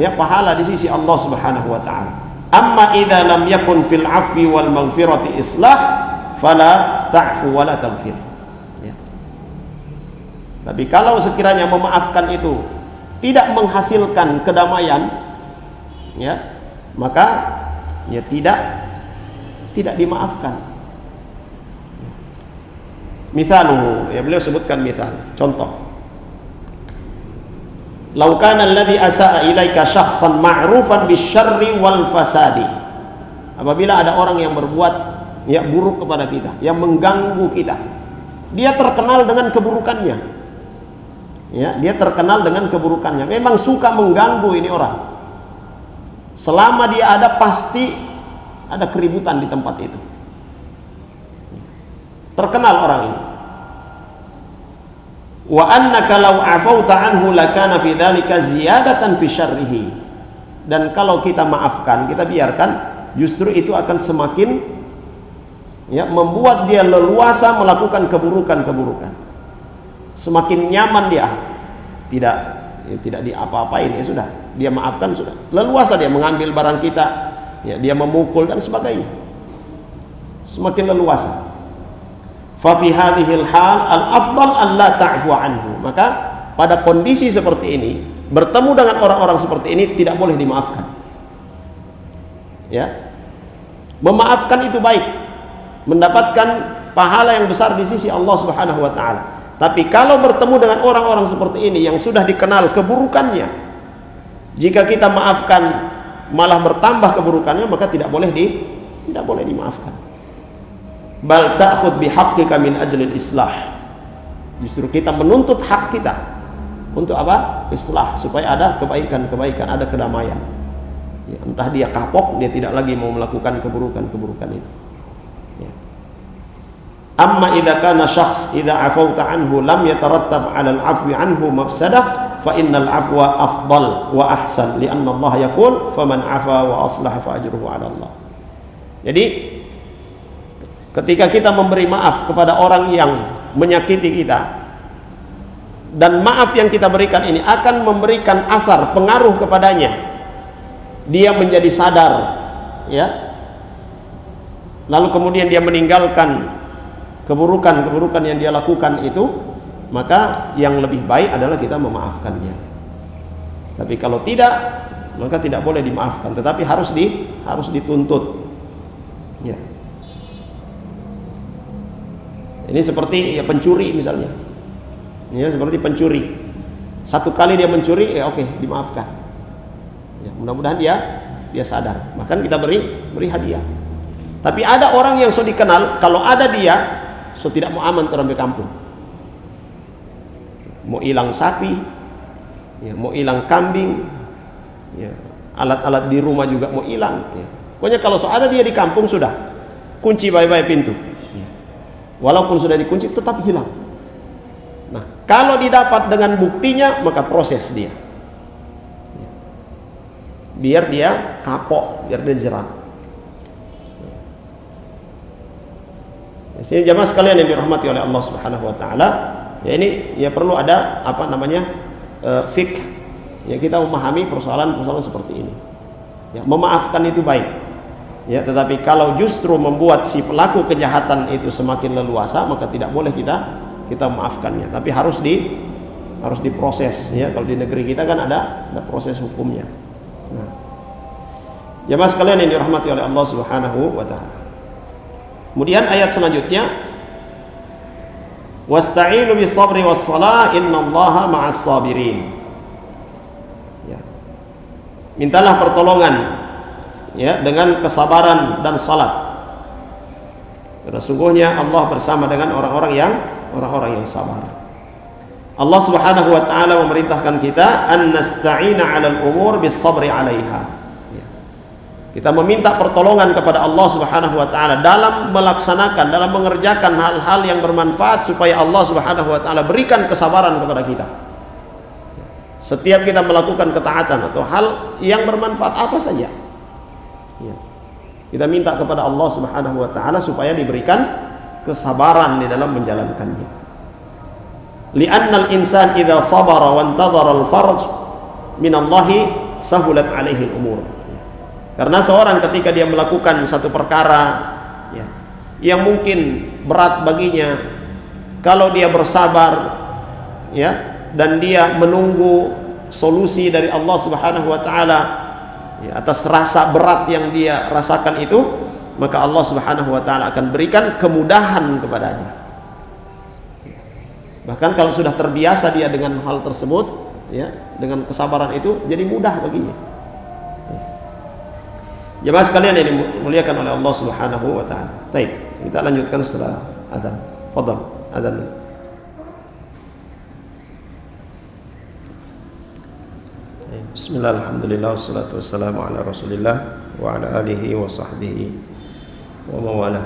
ya, pahala di sisi Allah Subhanahu wa taala. Amma idza lam yakun fil 'afwi wal maghfirati islah fala ta'fu wa la taghfir. Ya. Tapi kalau sekiranya memaafkan itu tidak menghasilkan kedamaian, ya, maka ya tidak dimaafkan. Misaluhu, ya, beliau sebutkan misal, contoh. Lau kana alladhi asa'a ilaika syakhsan ma'rufan bisyarri wal fasadi. Apabila ada orang yang berbuat, ya, buruk kepada kita, yang mengganggu kita, dia terkenal dengan keburukannya, ya, dia terkenal dengan keburukannya, memang suka mengganggu ini orang. Selama dia ada pasti ada keributan di tempat itu, terkenal orang ini. Wa annaka law afauta anhu lakana fi dzalika ziyadatan fi syarrihi. Dan kalau kita maafkan, kita biarkan, justru itu akan semakin, ya, membuat dia leluasa melakukan keburukan-keburukan. Semakin nyaman dia, tidak diapa-apain, ya sudah, dia maafkan sudah. Leluasa dia mengambil barang kita, ya, dia memukul dan sebagainya. Semakin leluasa. Fa fi hadhil hal al-afdal alla ta'fu anhu. Maka pada kondisi seperti ini, bertemu dengan orang-orang seperti ini tidak boleh dimaafkan. Ya. Memaafkan itu baik, mendapatkan pahala yang besar di sisi Allah Subhanahu wa taala. Tapi kalau bertemu dengan orang-orang seperti ini yang sudah dikenal keburukannya, jika kita maafkan malah bertambah keburukannya, maka tidak boleh dimaafkan. Bal ta'khud bihaqqika min ajlil islah. Justru kita menuntut hak kita untuk apa? Islah, supaya ada kebaikan-kebaikan, ada kedamaian. Ya, entah dia kapok, dia tidak lagi mau melakukan keburukan-keburukan itu. Ya. Amma idza kana syakhs idza afauta anhu lam yatarattab 'ala al-'afwi anhu mafsadah fa innal 'afwa afdal wa ahsan li'anna Allah yaqul faman 'afa wa aslaha fa ajruhu 'ala Allah. Jadi ketika kita memberi maaf kepada orang yang menyakiti kita, dan maaf yang kita berikan ini akan memberikan asar, pengaruh kepadanya, dia menjadi sadar, ya, lalu kemudian dia meninggalkan keburukan-keburukan yang dia lakukan itu, maka yang lebih baik adalah kita memaafkannya. Tapi kalau tidak, maka tidak boleh dimaafkan, tetapi harus dituntut, ya. Ini seperti, ya, pencuri misalnya, ya, seperti pencuri. Satu kali dia mencuri, ya oke, dimaafkan. Ya, mudah-mudahan dia sadar. Bahkan kita beri hadiah. Tapi ada orang yang sudah dikenal, kalau ada dia, so tidak mau aman terhadap kampung. Mau hilang sapi, ya, mau hilang kambing, ya, alat-alat di rumah juga mau hilang. Ya. Pokoknya kalau ada dia di kampung sudah kunci baik-baik pintu. Walaupun sudah dikunci tetap hilang. Nah, kalau didapat dengan buktinya, maka proses dia. Biar dia kapok, biar dia jerah. Jadi jamaah sekalian yang dirahmati oleh Allah Subhanahu wa taala, Ya ini ya perlu ada apa namanya fikih. Ya kita memahami persoalan-persoalan seperti ini. Ya, memaafkan itu baik. Ya, tetapi kalau justru membuat si pelaku kejahatan itu semakin leluasa, maka tidak boleh kita memaafkannya. Tapi harus diproses. Ya, kalau di negeri kita kan ada proses hukumnya. Nah, jemaah sekalian yang dirahmati oleh Allah Subhanahu wa taala. Kemudian ayat selanjutnya, wasta'inu bis sabri was shalah innallaha ma'as sabirin. Ya. Mintalah pertolongan ya dengan kesabaran dan salat. Karena sungguhnya Allah bersama dengan orang-orang yang sabar. Allah Subhanahu wa taala memerintahkan kita an nasta'ina 'alal umur bis sabri 'alaiha. Kita meminta pertolongan kepada Allah Subhanahu wa taala dalam melaksanakan, dalam mengerjakan hal-hal yang bermanfaat supaya Allah Subhanahu wa taala berikan kesabaran kepada kita. Setiap kita melakukan ketaatan atau hal yang bermanfaat apa saja, ya, kita minta kepada Allah Subhanahu wa taala supaya diberikan kesabaran di dalam menjalankannya. Li'anna al-insan idza sabara wa intadhara al-farj min Allah sahulat 'alaihi al-umur. Karena seorang ketika dia melakukan satu perkara ya, yang mungkin berat baginya, kalau dia bersabar ya, dan dia menunggu solusi dari Allah Subhanahu wa taala ya, atas rasa berat yang dia rasakan itu, maka Allah Subhanahu wa taala akan berikan kemudahan kepadanya. Bahkan kalau sudah terbiasa dia dengan hal tersebut ya, dengan kesabaran itu jadi mudah baginya. Jemaah sekalian yang dimuliakan oleh Allah Subhanahu wa taala. Baik, kita lanjutkan setelah adzan. Fadhal, adzan. Bismillah, alhamdulillah, wassalatu wassalamu ala Rasulillah wa ala alihi wa sahbihi wa mawala.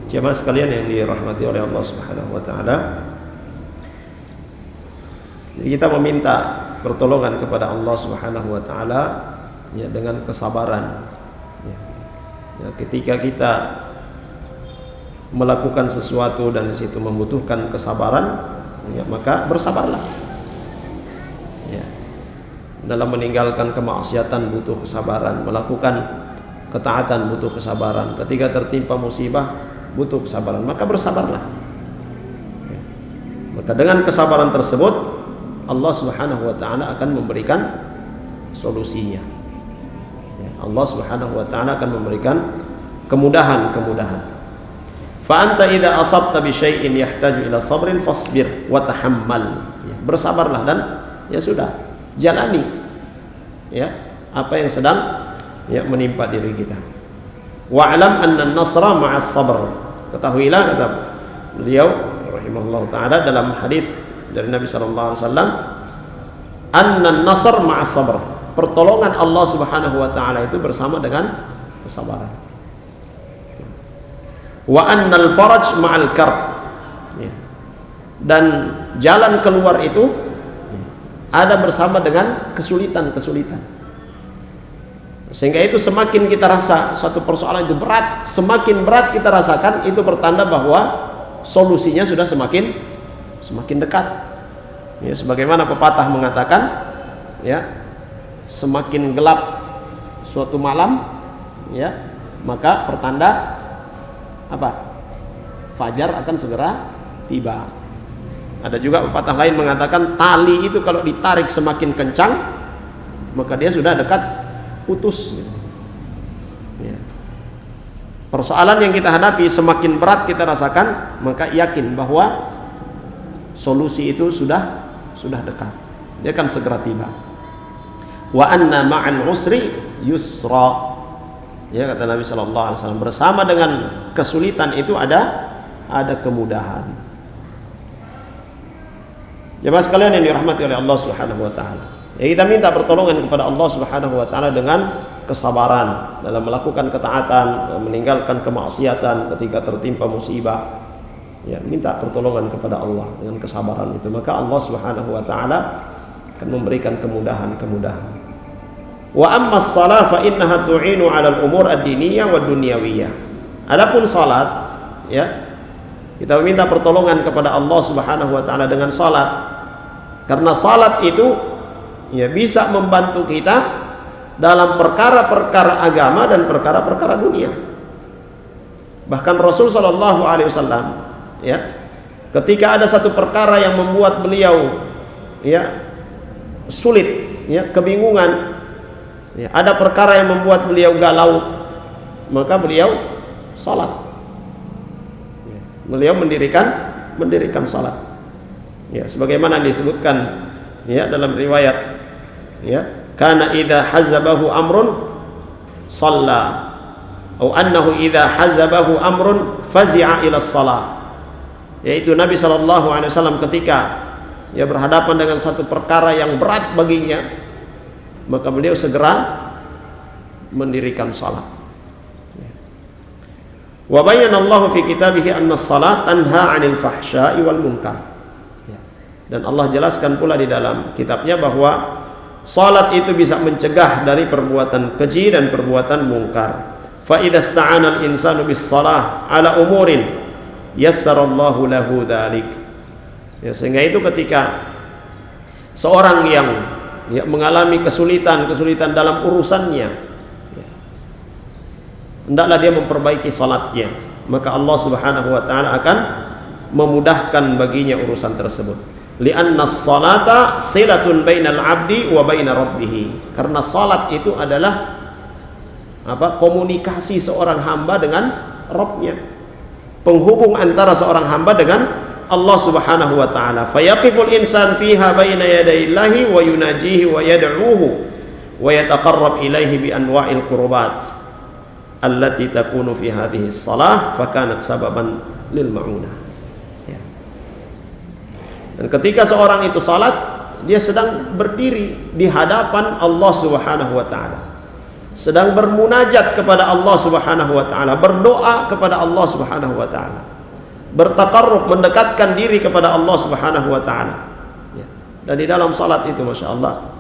Jemaah sekalian yang dirahmati oleh Allah Subhanahu wa taala, kita meminta pertolongan kepada Allah Subhanahu wa taala ya dengan kesabaran. Ya, ketika kita melakukan sesuatu dan di situ membutuhkan kesabaran, ya, maka bersabarlah. Ya. Dalam meninggalkan kemaksiatan butuh kesabaran, melakukan ketaatan butuh kesabaran. Ketika tertimpa musibah butuh kesabaran, maka bersabarlah. Ya. Maka dengan kesabaran tersebut Allah Subhanahu wa taala akan memberikan solusinya. Allah Subhanahu wa taala akan memberikan kemudahan-kemudahan. Fa anta idza asabta bi syai'in yahtaju ila sabrin fasbir wa tahammal. Ya, bersabarlah dan ya sudah, jalani ya apa yang sedang ya menimpa diri kita. Wa alam anna an-nasra ma'as sabr. Ketahuilah, kata beliau rahimahullahu taala dalam hadis dari Nabi sallallahu alaihi wasallam, anna an-nasr ma'as sabr. Pertolongan Allah Subhanahu wa taala itu bersama dengan kesabaran. Wa annal faraj ma'al karb. Ya. Dan jalan keluar itu ada bersama dengan kesulitan-kesulitan. Sehingga itu semakin kita rasa suatu persoalan itu berat, semakin berat kita rasakan, itu pertanda bahwa solusinya sudah semakin dekat. Ya, sebagaimana pepatah mengatakan, ya, semakin gelap suatu malam ya, maka pertanda apa? Fajar akan segera tiba. Ada juga pepatah lain mengatakan tali itu kalau ditarik semakin kencang, maka dia sudah dekat putus. Ya. Persoalan yang kita hadapi semakin berat kita rasakan, maka yakin bahwa solusi itu sudah dekat. Dia akan segera tiba. Wa anna ma'al usri yusra. Ya, kata Nabi sallallahu alaihi wasallam, bersama dengan kesulitan itu ada kemudahan. Jemaah sekalian yang dirahmati oleh Allah Subhanahu wa taala. Ya, kita minta pertolongan kepada Allah Subhanahu wa taala dengan kesabaran dalam melakukan ketaatan, meninggalkan kemaksiatan ketika tertimpa musibah. Ya, minta pertolongan kepada Allah dengan kesabaran itu, maka Allah Subhanahu wa taala akan memberikan kemudahan-kemudahan. Wa amma as-salah fa innaha tu'inu 'ala al-umur ad-diniyah wa dunyawiyah. Adapun salat ya, Kita meminta pertolongan kepada Allah Subhanahu wa taala dengan salat. Karena salat itu ya bisa membantu kita dalam perkara-perkara agama dan perkara-perkara dunia. Bahkan Rasul sallallahu alaihi wasallam ya, ketika ada satu perkara yang membuat beliau ya sulit, ya kebingungan, ya, ada perkara yang membuat beliau galau, maka beliau salat. Beliau mendirikan salat. Ya, sebagaimana disebutkan ya dalam riwayat, ya, kana idza hazabahu amrun shalla, atau annahu idza hazabahu amrun fazi'a ila shalah. Yaitu Nabi sallallahu alaihi wasallam ketika ya berhadapan dengan satu perkara yang berat baginya, maka beliau segera mendirikan salat. Wa bayyana Allah fi kitabihi anna as-salat tanha 'anil fahsya'i wal munkar. Dan Allah jelaskan pula di dalam kitabnya bahwa salat itu bisa mencegah dari perbuatan keji dan perbuatan mungkar. Fa idza ista'ana al-insanu bis-shalah 'ala umurin yassarallahu lahu dzalik. Ya, sehingga itu ketika seorang yang ya, mengalami kesulitan dalam urusannya, hendaklah dia memperbaiki salatnya, maka Allah Subhanahu wa taala akan memudahkan baginya urusan tersebut. Li'anna as-salata silatun bainal 'abdi wa baina rabbih. Karena salat itu adalah komunikasi seorang hamba dengan Rabb-nya. Penghubung antara seorang hamba dengan Allah Subhanahu wa taala. Fayaqiful insan fiha baina yadayillahi wa yunajihi wa yad'uhu wa yataqarrab ilaihi bi anwa'il qurbat allati takunu fi hadhihi shalah fakanat sababan lil ma'unah. Ya. Dan ketika seorang itu salat, dia sedang berdiri di hadapan Allah Subhanahu wa taala, sedang bermunajat kepada Allah Subhanahu wa taala, berdoa kepada Allah Subhanahu wa taala, bertaqarrub, mendekatkan diri kepada Allah Subhanahu wa taala. Ya. Dan di dalam salat itu masyaallah,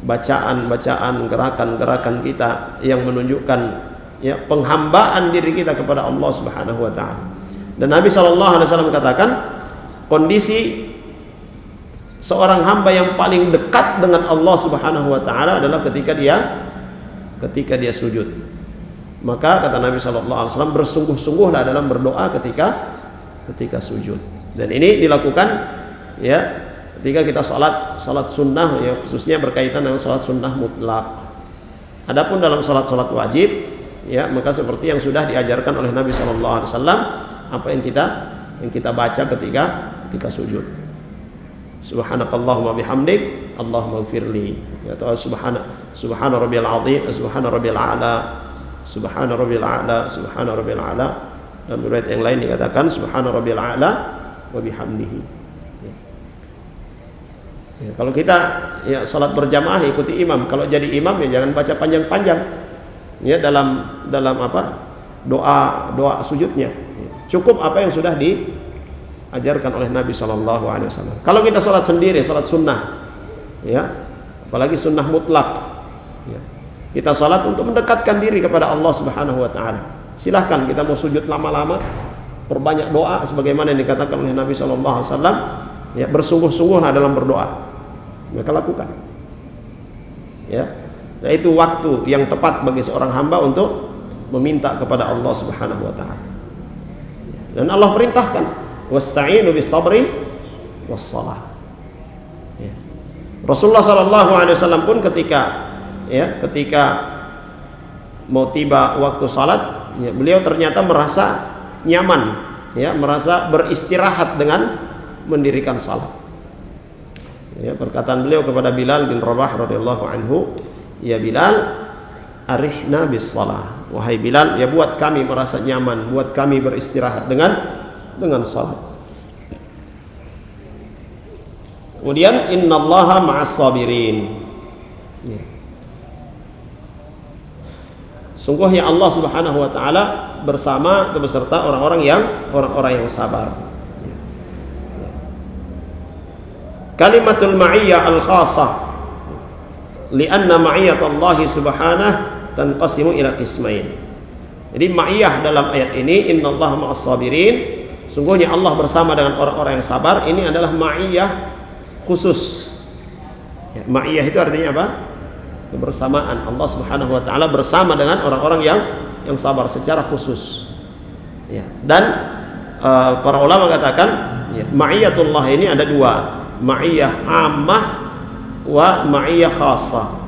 bacaan-bacaan, gerakan-gerakan kita yang menunjukkan ya penghambaan diri kita kepada Allah Subhanahu wa taala. Dan Nabi sallallahu alaihi wasallam katakan, kondisi seorang hamba yang paling dekat dengan Allah Subhanahu wa taala adalah ketika dia sujud. Maka kata Nabi sallallahu alaihi wasallam, bersungguh-sungguhlah dalam berdoa ketika sujud. Dan ini dilakukan ya ketika kita salat sunnah, ya khususnya berkaitan dengan salat sunnah mutlak. Adapun dalam salat wajib, ya maka seperti yang sudah diajarkan oleh Nabi sallallahu alaihi wasallam, apa yang kita baca ketika sujud. Subhanakallahumma bihamdik, Allahumma ighfirli. Atau subhana rabbiyal azim, subhana rabbiyal a'la, subhana rabbiyal a'la, subhana rabbiyal a'la. Dan riwayat yang lain dikatakan subhana rabbiyal a'la wa bihamdihi. Ya, kalau kita ya salat berjamaah ikuti imam. Kalau jadi imam ya jangan baca panjang-panjang. Ya dalam doa sujudnya. Cukup apa yang sudah diajarkan oleh Nabi sallallahu alaihi wasallam. Kalau kita salat sendiri, salat sunnah, ya, apalagi sunnah mutlak, ya, kita salat untuk mendekatkan diri kepada Allah Subhanahu wa taala. Silahkan kita mau sujud lama-lama, perbanyak doa sebagaimana yang dikatakan oleh Nabi sallallahu alaihi wasallam, ya, bersungguh-sungguhlah dalam berdoa. Maka lakukan. Ya. Nah, itu waktu yang tepat bagi seorang hamba untuk meminta kepada Allah Subhanahu wa taala. Dan Allah perintahkan, wasta'inu bis sabri was shalah. Ya. Rasulullah sallallahu alaihi wasallam pun ketika mau tiba waktu salat, ya, beliau ternyata merasa nyaman, ya, merasa beristirahat dengan mendirikan salat. Ya, perkataan beliau kepada Bilal bin Rabah radhiyallahu anhu, ya Bilal, arihna bis shalah. Wahai Bilal, ya buat kami merasa nyaman, buat kami beristirahat dengan salat. Kemudian innallaha ma'as sabirin. Ya. Sungguhnya Allah Subhanahu wa taala bersama atau beserta orang-orang yang sabar. Kalimatul ma'iyyah al-khassah li'anna ma'iyyatallahi subhanahu tanqasimu ila qismain. Jadi ma'iyah dalam ayat ini innallaha ma'as sabirin sungguhnya Allah bersama dengan orang-orang yang sabar, ini adalah ma'iyah khusus. Ya, ma'iyah itu artinya apa? Kebersamaan Allah Subhanahu wa taala bersama dengan orang-orang yang sabar secara khusus. Ya. Dan para ulama katakan ya, ma'iyatullah ini ada dua, ma'iyah ammah wa ma'iyah khassah.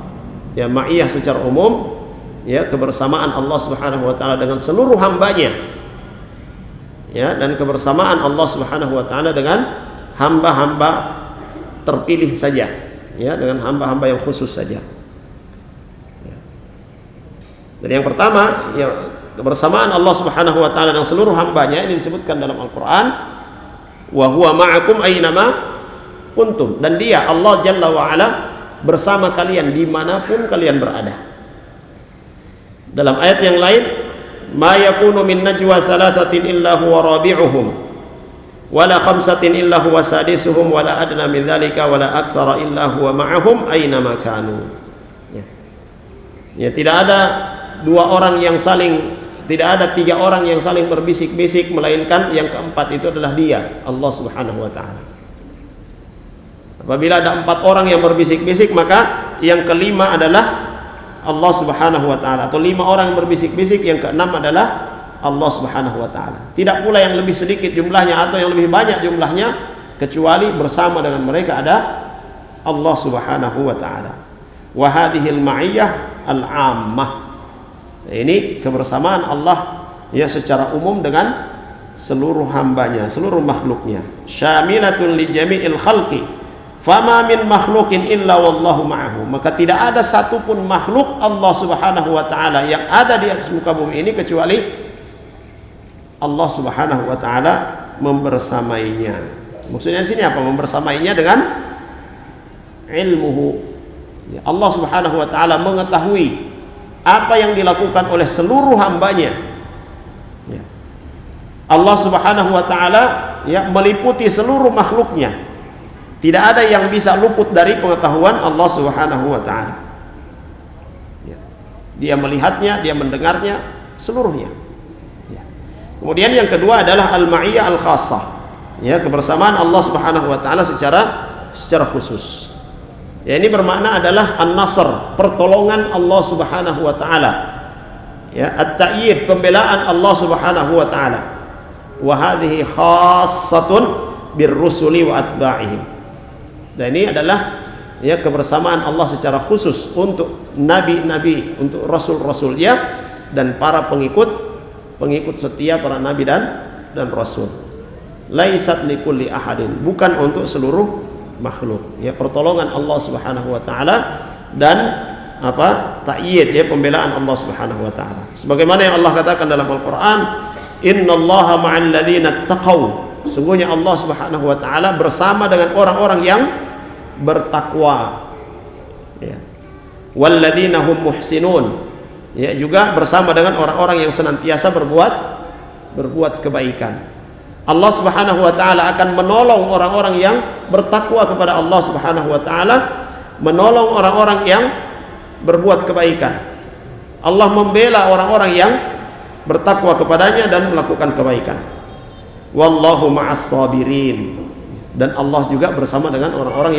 Ya, ma'iyah secara umum, ya, kebersamaan Allah Subhanahu wa taala dengan seluruh hambanya. Ya, dan kebersamaan Allah Subhanahu wa taala dengan hamba-hamba terpilih saja, ya, dengan hamba-hamba yang khusus saja. Ya. Jadi yang pertama, ya, kebersamaan Allah Subhanahu wa taala dengan seluruh hambanya ini disebutkan dalam Al-Qur'an, wa huwa ma'akum aynama kuntum, dan dia Allah Jalla wa ala bersama kalian dimanapun kalian berada. Dalam ayat yang lain, ma yakunu min najwa thalathatin illa huwa rabi'uhum wala khamsatin illa huwa sadisuhum wala adna min dzalika wala aktsara illa huwa ma'ahum aina ma kanu. Ya, tidak ada tiga orang yang saling berbisik-bisik, melainkan yang keempat itu adalah dia, Allah Subhanahu wa taala. Apabila ada 4 orang yang berbisik-bisik, maka yang kelima adalah Allah Subhanahu wa taala, atau 5 orang yang berbisik-bisik, yang keenam adalah Allah Subhanahu wa taala. Tidak pula yang lebih sedikit jumlahnya atau yang lebih banyak jumlahnya, kecuali bersama dengan mereka ada Allah Subhanahu wa taala. Wa hadhil ma'iyyah al-'ammah. Ini kebersamaan Allah ya secara umum dengan seluruh hambanya, seluruh makhluknya. Syamilatun li jami'il khalqi. Fama min makhlukin illa wallahu ma'ahu. Maka tidak ada satupun makhluk Allah Subhanahu wa taala yang ada di atas muka bumi ini kecuali Allah Subhanahu wa taala membersamainya. Maksudnya di sini apa? Membersamainya dengan ilmuhu. Ya, Allah Subhanahu wa taala mengetahui apa yang dilakukan oleh seluruh hambanya. Ya. Allah Subhanahu wa taala ya meliputi seluruh makhluknya. Tidak ada yang bisa luput dari pengetahuan Allah Subhanahu wa taala. Ya. Dia melihatnya, dia mendengarnya seluruhnya. Ya. Kemudian yang kedua adalah al-ma'iyyah al-khassah. Ya, kebersamaan Allah Subhanahu wa taala secara khusus. Ya, ini bermakna adalah an-nasr, pertolongan Allah Subhanahu wa taala. Ya, at-ta'yid, pembelaan Allah Subhanahu wa taala. Wa hadhihi khassatun birrusuli wa atba'ihim. Dan ini adalah ya kebersamaan Allah secara khusus untuk nabi-nabi, untuk rasul-rasulnya dan para pengikut setia para nabi dan rasul. Laisat likulli ahadin, bukan untuk seluruh makhluk. Ya, pertolongan Allah Subhanahu wa taala dan ta'yid, ya, pembelaan Allah Subhanahu wa taala. Sebagaimana yang Allah katakan dalam Al-Qur'an, innallaha ma'al ladzina taqaw. Sungguhnya Allah Subhanahu wa taala bersama dengan orang-orang yang bertakwa. Ya. Walladzina hum muhsinun. Ya, juga bersama dengan orang-orang yang senantiasa berbuat kebaikan. Allah Subhanahu wa taala akan menolong orang-orang yang bertakwa kepada Allah Subhanahu wa taala, menolong orang-orang yang berbuat kebaikan. Allah membela orang-orang yang bertakwa kepadanya dan melakukan kebaikan. Wallahu ma'as sabirin. Dan Allah juga bersama dengan orang-orang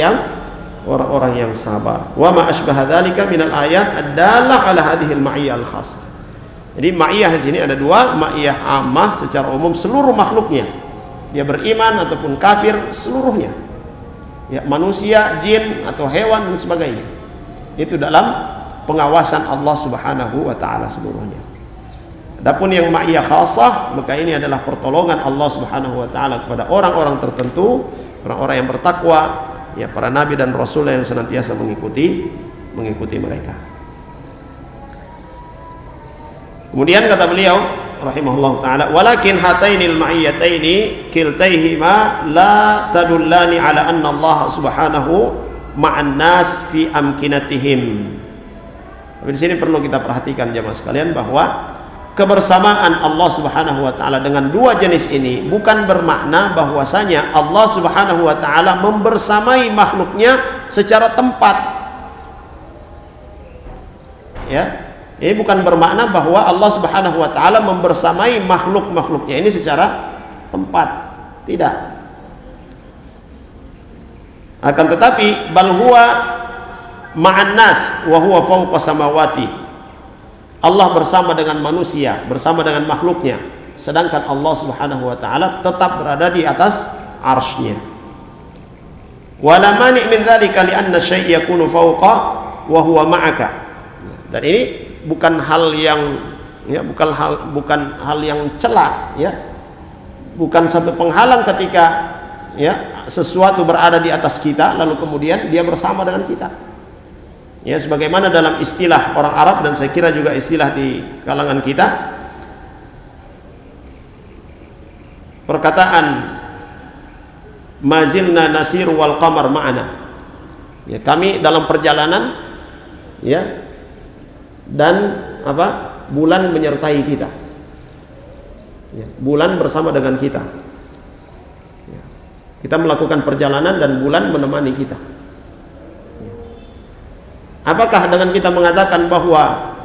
yang sabar. Wa ma asbaha dzalika minal ayat ad-dallah ala hadhihi al-ma'iyyah al-khassah. Jadi ma'iyah di sini ada dua, ma'iyah ammah secara umum seluruh makhluknya. Dia beriman ataupun kafir seluruhnya. Ya, manusia, jin atau hewan dan sebagainya. Itu dalam pengawasan Allah Subhanahu wa taala seluruhnya. Adapun yang ma'iyah khassah, maka ini adalah pertolongan Allah Subhanahu wa taala kepada orang-orang tertentu, orang-orang yang bertakwa, ya, para nabi dan rasul yang senantiasa mengikuti mereka. Kemudian kata beliau rahimahullah taala, walakin hatainil ma'iyyataini kiltaihima la tadullani ala anna Allah Subhanahu ma'an nas fi amkinatihim. Tapi di sini perlu kita perhatikan jemaah sekalian bahwa kebersamaan Allah Subhanahu wa taala dengan dua jenis ini bukan bermakna bahwasanya Allah Subhanahu wa taala membersamai makhluknya secara tempat. Ya. Ini bukan bermakna bahwa Allah Subhanahu wa taala membersamai makhluk-makhluknya ini secara tempat, tidak. Akan tetapi bal huwa ma'an nas wa huwa fawqa samawati. Allah bersama dengan manusia, bersama dengan makhluknya, sedangkan Allah Subhanahu wa taala tetap berada di atas arsy-Nya. Wala mani' min dzalika li anna syai' yakunu fawqa wa huwa ma'aka. Dan ini bukan hal yang bukan hal yang celak, ya. Bukan satu penghalang ketika ya sesuatu berada di atas kita lalu kemudian dia bersama dengan kita. Ya, sebagaimana dalam istilah orang Arab dan saya kira juga istilah di kalangan kita, perkataan mazilna nasir wal qamar ma'ana. Ya, kami dalam perjalanan, ya, dan bulan menyertai kita. Ya, bulan bersama dengan kita. Ya, kita melakukan perjalanan dan bulan menemani kita. Apakah dengan kita mengatakan bahwa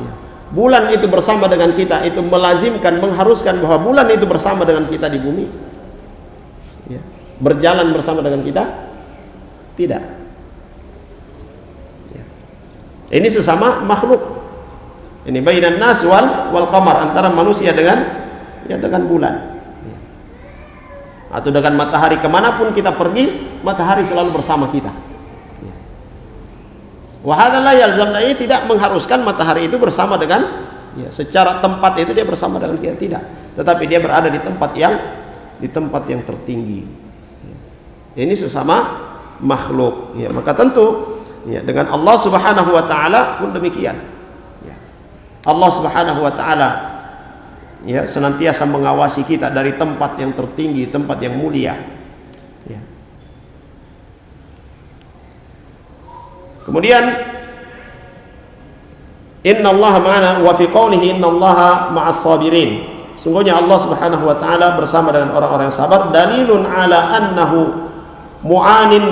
bulan itu bersama dengan kita, itu melazimkan, mengharuskan bahwa bulan itu bersama dengan kita di bumi, ya, berjalan bersama dengan kita? Tidak. Ya. Ini sesama makhluk. Ini bainan nas wal qamar, antara manusia dengan bulan. Ya. Atau dengan matahari, kemanapun kita pergi, matahari selalu bersama kita. Wahadalah yalzamna, ini tidak mengharuskan matahari itu bersama dengan, ya, secara tempat itu dia bersama dengan kita, tidak. Tetapi dia berada di tempat yang tertinggi. Ini sesama makhluk. Ya, maka tentu, ya, dengan Allah Subhanahu wa taala pun demikian. Ya. Allah Subhanahu wa taala, ya, senantiasa mengawasi kita dari tempat yang tertinggi, tempat yang mulia. Ya. Kemudian innallaha ma'ana wa fi qoulihi innallaha ma'as sabirin. Sungguhnya Allah Subhanahu wa taala bersama dengan orang-orang yang sabar, dalilun ala annahu mu'anin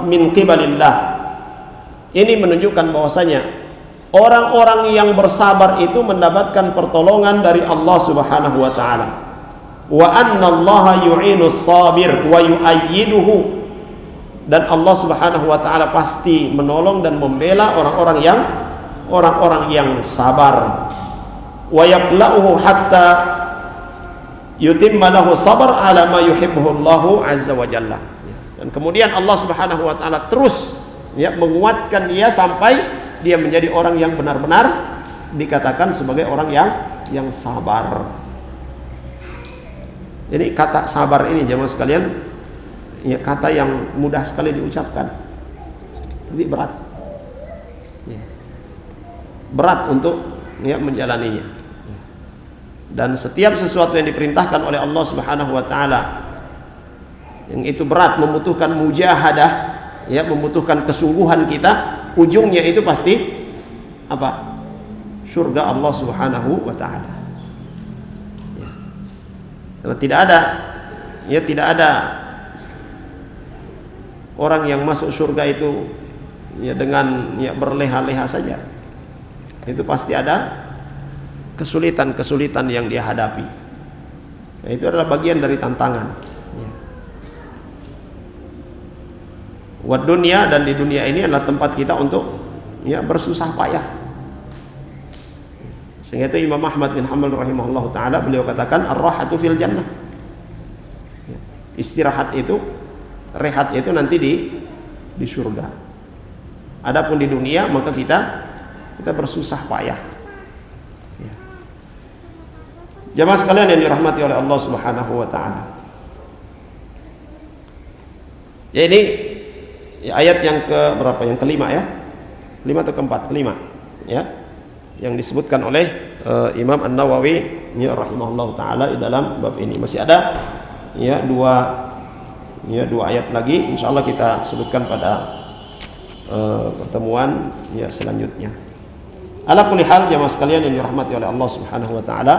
min qibalillah. Ini menunjukkan bahwasanya orang-orang yang bersabar itu mendapatkan pertolongan dari Allah Subhanahu wa taala. Wa annallaha yu'inus sabir wa yu'ayyiduhu. Dan Allah Subhanahu wa taala pasti menolong dan membela orang-orang yang sabar. Wa yaqla'uhu hatta yutimma lahu sabr ala ma yuhibbuhu Allah azza wa jalla. Dan kemudian Allah Subhanahu wa taala terus, ya, menguatkan dia sampai dia menjadi orang yang benar-benar dikatakan sebagai orang yang sabar. Jadi kata sabar ini jemaah sekalian, ya, kata yang mudah sekali diucapkan, tapi berat, ya, berat untuk, ya, menjalaninya. Dan setiap sesuatu yang diperintahkan oleh Allah Subhanahu wa taala yang itu berat, membutuhkan mujahadah, ya, membutuhkan kesungguhan kita, ujungnya itu pasti apa? Surga Allah Subhanahu wa taala. Ya. Karena tidak ada orang yang masuk surga itu, ya, dengan, ya, berleha-leha saja. Itu pasti ada kesulitan-kesulitan yang dia hadapi. Nah, itu adalah bagian dari tantangan. Ya. Wad dunia, dan di dunia ini adalah tempat kita untuk, ya, bersusah payah. Sehingga itu Imam Ahmad bin Hanbal rahimahullah taala, beliau katakan ar-rahatu fil jannah. Ya. Istirahat itu, rehat itu nanti di surga. Adapun di dunia maka kita bersusah payah. Ya. Jamaah sekalian yang dirahmati oleh Allah Subhanahu wa taala. Ya, ini, ya, ayat yang ke berapa? Yang kelima, ya. Kelima atau keempat? Kelima, ya. Yang disebutkan oleh Imam An-Nawawi, ya, rahimahullah taala di dalam bab ini. Masih ada, ya, dua ayat lagi, insyaallah kita sebutkan pada pertemuan, ya, selanjutnya. Ala kulli hal jemaah sekalian yang dirahmati oleh Allah Subhanahu wa taala,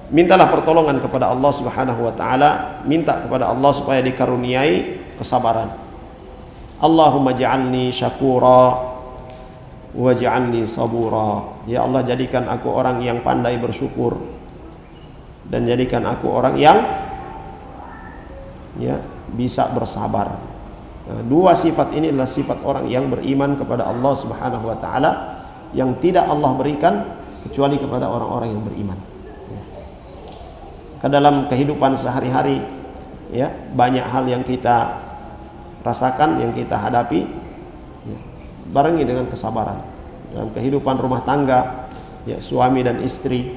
mintalah pertolongan kepada Allah Subhanahu wa taala, minta kepada Allah supaya dikaruniai kesabaran. Allahumma ja'alni syakura waj'alni sabura. Ya Allah, jadikan aku orang yang pandai bersyukur dan jadikan aku orang yang bisa bersabar. Nah, dua sifat ini adalah sifat orang yang beriman kepada Allah Subhanahu wa taala yang tidak Allah berikan kecuali kepada orang-orang yang beriman. Ke dalam kehidupan sehari-hari banyak hal yang kita rasakan, yang kita hadapi, barengi dengan kesabaran. Dalam kehidupan rumah tangga, suami dan istri,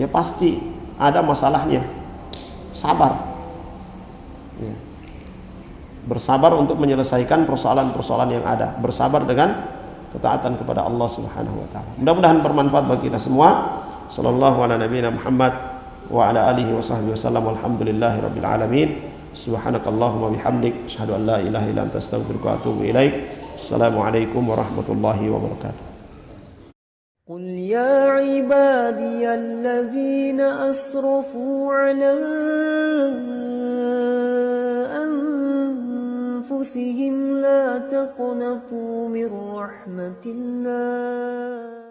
pasti ada masalahnya. Sabar, bersabar untuk menyelesaikan persoalan-persoalan yang ada. Bersabar dengan ketaatan kepada Allah Subhanahu wa taala. Mudah-mudahan bermanfaat bagi kita semua. Sallallahu ala nabiyina Muhammad wa ala alihi wa sahbihi wasallam. Walhamdulillahi rabbil alamin. Subhanakallahumma bihamdik asyhadu an la ilaha illa anta astaghfiruka wa atubu ilaik. Assalamualaikum warahmatullahi wabarakatuh. قل يا عبادي الذين أسرفوا على أنفسهم لا تقنطوا من رحمة الله